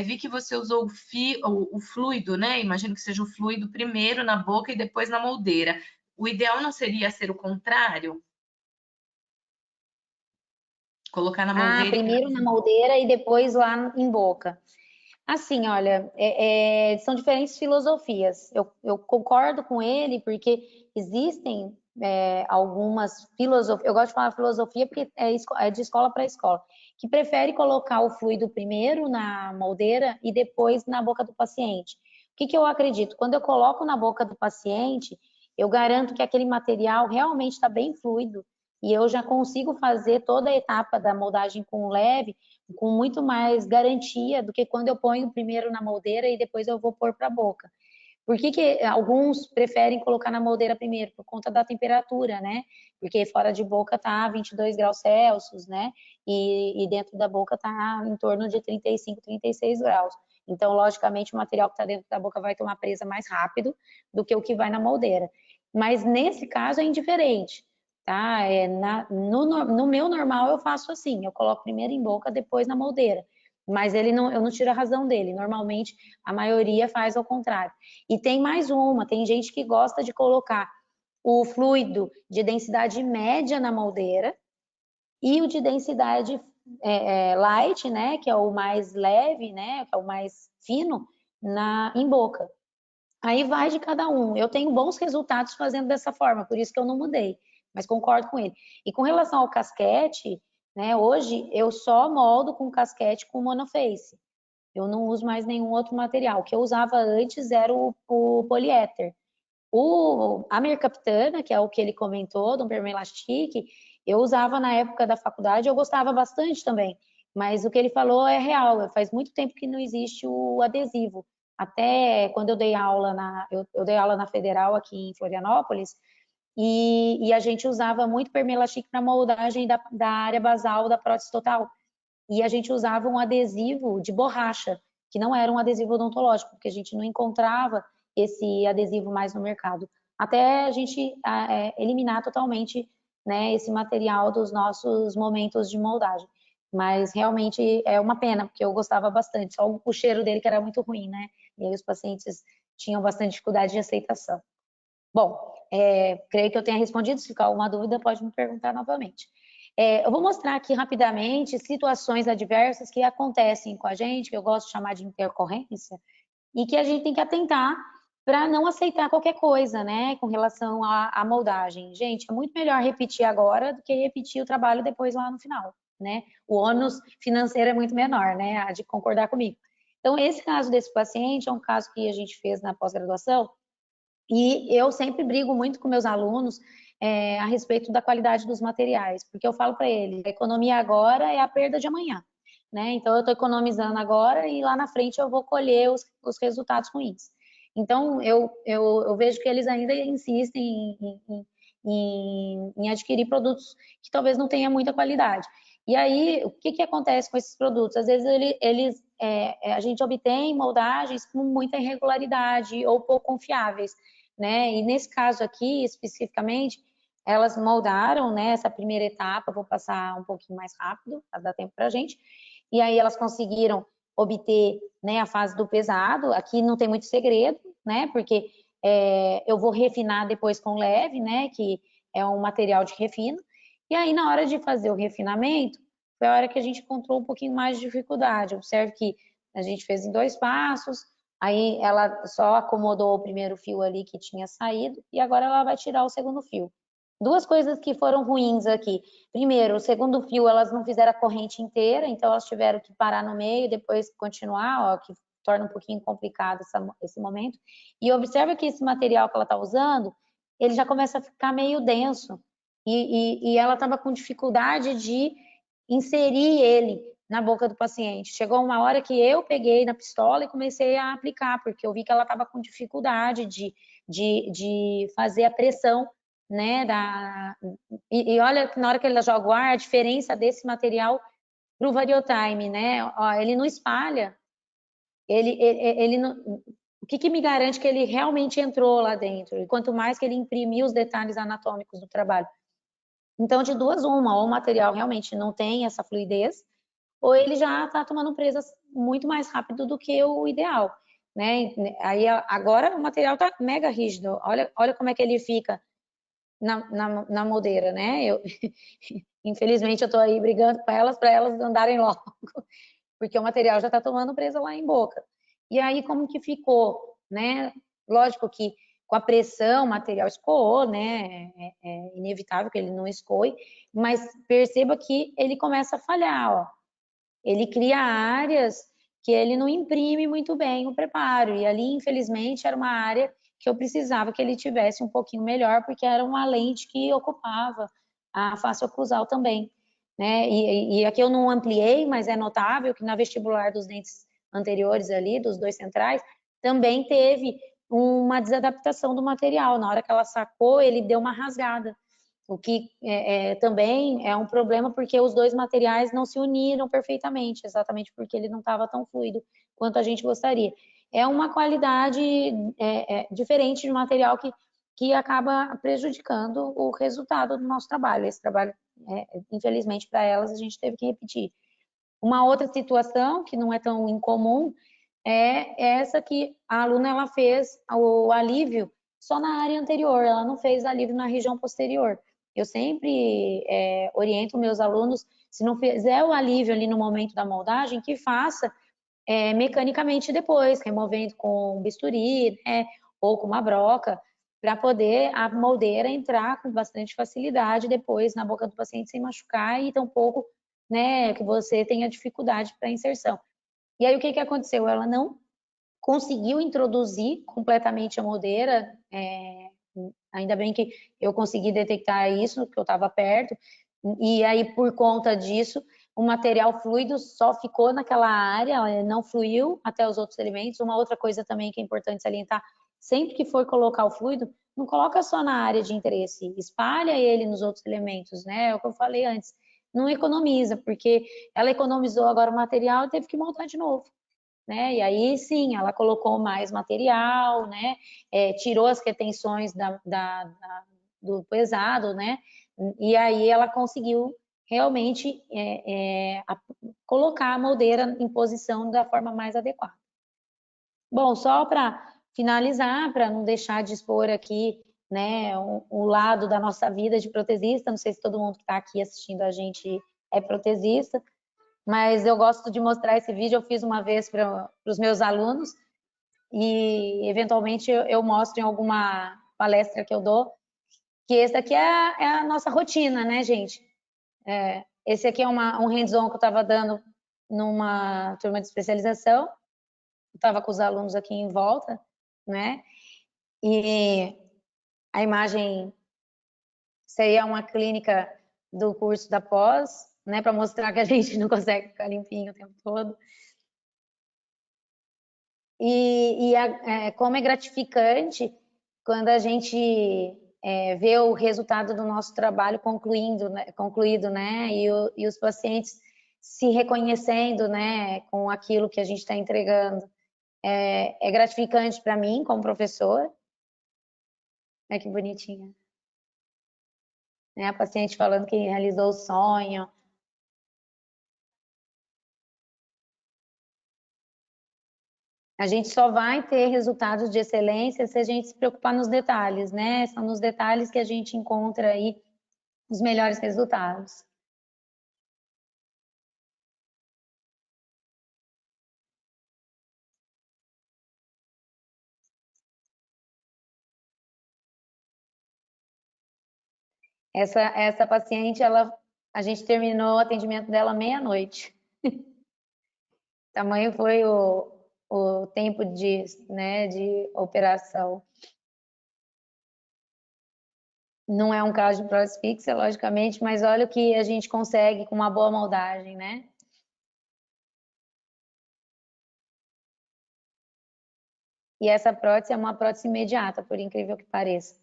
Speaker 1: vi que você usou o fluido, né? Imagino que seja o fluido primeiro na boca e depois na moldeira. O ideal não seria ser o contrário? Colocar na
Speaker 2: Ah,
Speaker 1: moldeira e
Speaker 2: primeiro
Speaker 1: depois...
Speaker 2: na moldeira e depois lá em boca. Assim, olha, são diferentes filosofias. Eu concordo com ele porque existem algumas filosofias, eu gosto de falar filosofia porque é de escola para escola, que prefere colocar o fluido primeiro na moldeira e depois na boca do paciente. O que eu acredito? Quando eu coloco na boca do paciente, eu garanto que aquele material realmente está bem fluido e eu já consigo fazer toda a etapa da moldagem com leve com muito mais garantia do que quando eu ponho primeiro na moldeira e depois eu vou pôr para a boca. Por que alguns preferem colocar na moldeira primeiro? Por conta da temperatura, né? Porque fora de boca tá 22 graus Celsius, né? E dentro da boca tá em torno de 35, 36 graus. Então, logicamente, o material que está dentro da boca vai tomar presa mais rápido do que o que vai na moldeira. Mas nesse caso é indiferente, tá? No meu normal eu faço assim, eu coloco primeiro em boca, depois na moldeira. Mas eu não tiro a razão dele. Normalmente a maioria faz ao contrário. E tem mais uma, tem gente que gosta de colocar o fluido de densidade média na moldeira e o de densidade light, né, que é o mais leve, né, que é o mais fino, em boca. Aí vai de cada um. Eu tenho bons resultados fazendo dessa forma, por isso que eu não mudei, mas concordo com ele. E com relação ao casquete, né, hoje eu só moldo com casquete com monoface. Eu não uso mais nenhum outro material. O que eu usava antes era o poliéter. A mercaptana, que é o que ele comentou, do Permelastic, eu usava na época da faculdade, eu gostava bastante também. Mas o que ele falou é real, faz muito tempo que não existe o adesivo. Até quando eu dei aula eu dei aula na Federal aqui em Florianópolis, e a gente usava muito permelastic para moldagem da área basal da prótese total. E a gente usava um adesivo de borracha, que não era um adesivo odontológico, porque a gente não encontrava esse adesivo mais no mercado. Até a gente eliminar totalmente, né, esse material dos nossos momentos de moldagem. Mas realmente é uma pena, porque eu gostava bastante, só o cheiro dele que era muito ruim, né? E aí os pacientes tinham bastante dificuldade de aceitação. Bom, creio que eu tenha respondido. Se ficar alguma dúvida, pode me perguntar novamente. Eu vou mostrar aqui rapidamente situações adversas que acontecem com a gente, que eu gosto de chamar de intercorrência, e que a gente tem que atentar para não aceitar qualquer coisa, né, com relação à moldagem. Gente, é muito melhor repetir agora do que repetir o trabalho depois lá no final, né? O ônus financeiro é muito menor, né? Há de concordar comigo. Então, esse caso desse paciente é um caso que a gente fez na pós-graduação, e eu sempre brigo muito com meus alunos a respeito da qualidade dos materiais, porque eu falo para eles, a economia agora é a perda de amanhã, né? Então, eu estou economizando agora e lá na frente eu vou colher os resultados ruins. Então, eu vejo que eles ainda insistem em adquirir produtos que talvez não tenham muita qualidade. E aí, o que acontece com esses produtos? Às vezes, a gente obtém moldagens com muita irregularidade ou pouco confiáveis, né? E nesse caso aqui, especificamente, elas moldaram, né, essa primeira etapa, vou passar um pouquinho mais rápido, para dar tempo para a gente, e aí elas conseguiram obter, né, a fase do pesado. Aqui não tem muito segredo, né, porque eu vou refinar depois com leve, né, que é um material de refino, e aí na hora de fazer o refinamento, foi a hora que a gente encontrou um pouquinho mais de dificuldade. Observe que a gente fez em 2 passos, aí ela só acomodou o primeiro fio ali que tinha saído e agora ela vai tirar o segundo fio. Duas coisas que foram ruins aqui. Primeiro, o segundo fio elas não fizeram a corrente inteira, então elas tiveram que parar no meio e depois continuar, ó, que torna um pouquinho complicado esse momento. E observa que esse material que ela está usando, ele já começa a ficar meio denso e ela estava com dificuldade de inserir ele na boca do paciente. Chegou uma hora que eu peguei na pistola e comecei a aplicar, porque eu vi que ela estava com dificuldade de fazer a pressão, né? E olha que na hora que ele joga o ar, a diferença desse material para o Variotime, né? Ó, ele não espalha, ele não, o que me garante que ele realmente entrou lá dentro? E quanto mais que ele imprimir os detalhes anatômicos do trabalho. Então, de duas, uma, ou o material realmente não tem essa fluidez, ou ele já está tomando presas muito mais rápido do que o ideal, né? Aí agora o material está mega rígido, olha como é que ele fica na moldeira, né? Infelizmente eu estou aí brigando com elas para elas andarem logo, porque o material já está tomando presa lá em boca. E aí como que ficou, né? Lógico que com a pressão o material escoou, né? É inevitável que ele não escoe, mas perceba que ele começa a falhar, ó. Ele cria áreas que ele não imprime muito bem o preparo, e ali, infelizmente, era uma área que eu precisava que ele tivesse um pouquinho melhor, porque era uma lente que ocupava a face oclusal também, né? E aqui eu não ampliei, mas é notável que na vestibular dos dentes anteriores ali, dos 2 centrais, também teve uma desadaptação do material. Na hora que ela sacou, ele deu uma rasgada, o que também é um problema porque os 2 materiais não se uniram perfeitamente, exatamente porque ele não estava tão fluido quanto a gente gostaria. É uma qualidade diferente de material que acaba prejudicando o resultado do nosso trabalho. Esse trabalho, infelizmente para elas, a gente teve que repetir. Uma outra situação que não é tão incomum é essa que a aluna ela fez o alívio só na área anterior, ela não fez alívio na região posterior. Eu sempre oriento meus alunos, se não fizer o alívio ali no momento da moldagem, que faça mecanicamente depois, removendo com bisturi, né, ou com uma broca, para poder a moldeira entrar com bastante facilidade depois na boca do paciente sem machucar e tampouco, né, que você tenha dificuldade para inserção. E aí o que aconteceu? Ela não conseguiu introduzir completamente a moldeira, ainda bem que eu consegui detectar isso, que eu estava perto, e aí por conta disso, o material fluido só ficou naquela área, não fluiu até os outros elementos. Uma outra coisa também que é importante salientar, sempre que for colocar o fluido, não coloca só na área de interesse, espalha ele nos outros elementos, né? É o que eu falei antes. Não economiza, porque ela economizou agora o material e teve que montar de novo, né? E aí sim, ela colocou mais material, né? Tirou as retenções do pesado, né? E aí ela conseguiu realmente colocar a moldeira em posição da forma mais adequada. Bom, só para finalizar, para não deixar de expor aqui, né, o lado da nossa vida de protesista, não sei se todo mundo que está aqui assistindo a gente é protesista, mas eu gosto de mostrar esse vídeo, eu fiz uma vez para os meus alunos e eventualmente eu mostro em alguma palestra que eu dou, que esse aqui é a nossa rotina, né, gente? Esse aqui é um hands-on que eu estava dando numa turma de especialização, estava com os alunos aqui em volta, né? E a imagem, isso aí é uma clínica do curso da pós, né? Para mostrar que a gente não consegue ficar limpinho o tempo todo. Como é gratificante quando a gente vê o resultado do nosso trabalho concluído, né? E os pacientes se reconhecendo, né, com aquilo que a gente está entregando. É gratificante para mim, como professor. Olha que bonitinha. A paciente falando que realizou o sonho. A gente só vai ter resultados de excelência se a gente se preocupar nos detalhes, né? São nos detalhes que a gente encontra aí os melhores resultados. Essa paciente, a gente terminou o atendimento dela meia-noite. Tamanho foi o tempo de operação. Não é um caso de prótese fixa, logicamente, mas olha o que a gente consegue com uma boa moldagem, né? E essa prótese é uma prótese imediata, por incrível que pareça.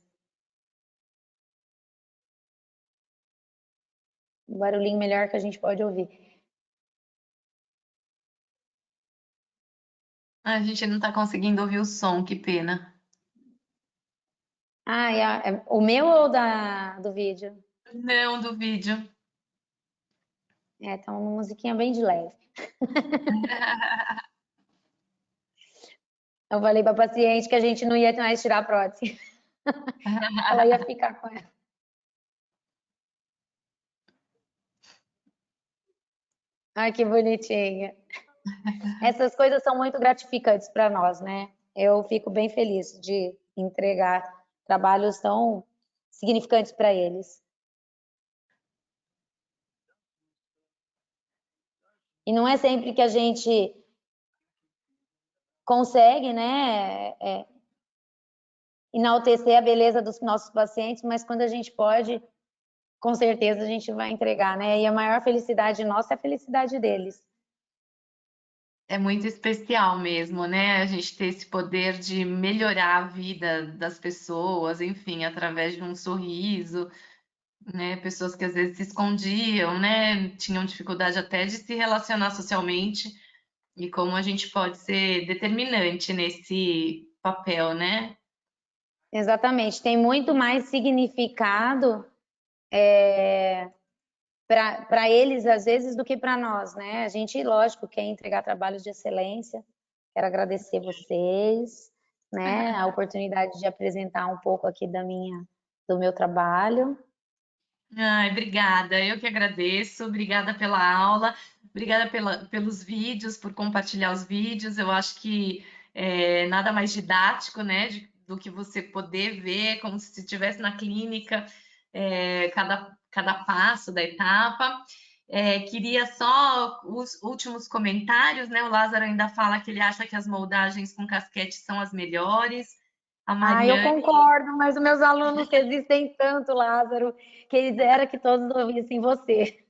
Speaker 2: Um barulhinho melhor que a gente pode ouvir.
Speaker 1: A gente não está conseguindo ouvir o som, que pena.
Speaker 2: O meu ou do vídeo?
Speaker 1: Não, do vídeo.
Speaker 2: Tá uma musiquinha bem de leve. Eu falei para a paciente que a gente não ia mais tirar a prótese. Ela ia ficar com ela. Ai, que bonitinha. Essas coisas são muito gratificantes para nós, né? Eu fico bem feliz de entregar trabalhos tão significantes para eles. E não é sempre que a gente consegue, né, enaltecer a beleza dos nossos pacientes, mas quando a gente pode, com certeza a gente vai entregar, né? E a maior felicidade nossa é a felicidade deles.
Speaker 1: É muito especial mesmo, né? A gente ter esse poder de melhorar a vida das pessoas, enfim, através de um sorriso, né? Pessoas que às vezes se escondiam, né? Tinham dificuldade até de se relacionar socialmente, e como a gente pode ser determinante nesse papel, né?
Speaker 2: Exatamente, tem muito mais significado para eles, às vezes, do que para nós, né? A gente, lógico, quer entregar trabalhos de excelência. Quero agradecer vocês, né? A oportunidade de apresentar um pouco aqui do meu trabalho.
Speaker 1: Ai, obrigada, eu que agradeço, obrigada pela aula, obrigada pelos vídeos, por compartilhar os vídeos. Eu acho que nada mais didático, né, do que você poder ver como se estivesse na clínica, cada passo da etapa. Queria só os últimos comentários, né? O Lázaro ainda fala que ele acha que as moldagens com casquete são as melhores. A
Speaker 2: Eu
Speaker 1: Mariane.
Speaker 2: concordo, mas os meus alunos resistem tanto, Lázaro, que eles era que todos ouvissem você.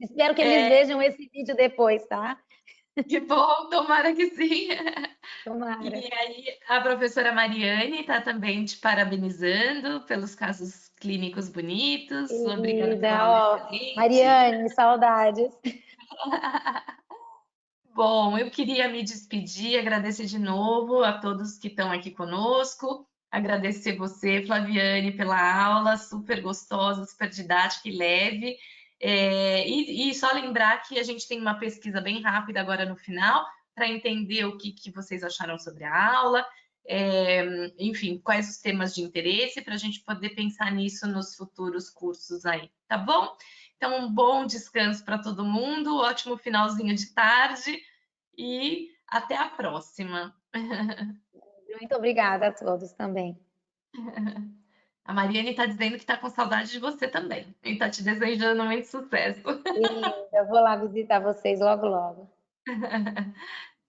Speaker 2: Espero que eles vejam esse vídeo depois, tá?
Speaker 1: Que bom, tomara que sim.
Speaker 2: Tomara.
Speaker 1: E aí, a professora Mariane está também te parabenizando pelos casos clínicos bonitos. Obrigada pela
Speaker 2: Querida,
Speaker 1: aula
Speaker 2: ó,
Speaker 1: excelente.
Speaker 2: Mariane, saudades.
Speaker 1: Bom, eu queria me despedir, agradecer de novo a todos que estão aqui conosco, agradecer você, Flaviane, pela aula, super gostosa, super didática e leve. E só lembrar que a gente tem uma pesquisa bem rápida agora no final, para entender o que vocês acharam sobre a aula, enfim, quais os temas de interesse, para a gente poder pensar nisso nos futuros cursos aí, tá bom? Então, um bom descanso para todo mundo, ótimo finalzinho de tarde e até a próxima.
Speaker 2: Muito obrigada a todos também.
Speaker 1: A Mariane está dizendo que está com saudade de você também e está te desejando muito sucesso.
Speaker 2: Eu vou lá visitar vocês logo, logo.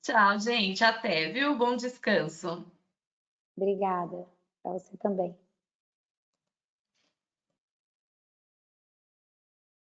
Speaker 1: Tchau, gente. Até, viu? Bom descanso.
Speaker 2: Obrigada. Para você também.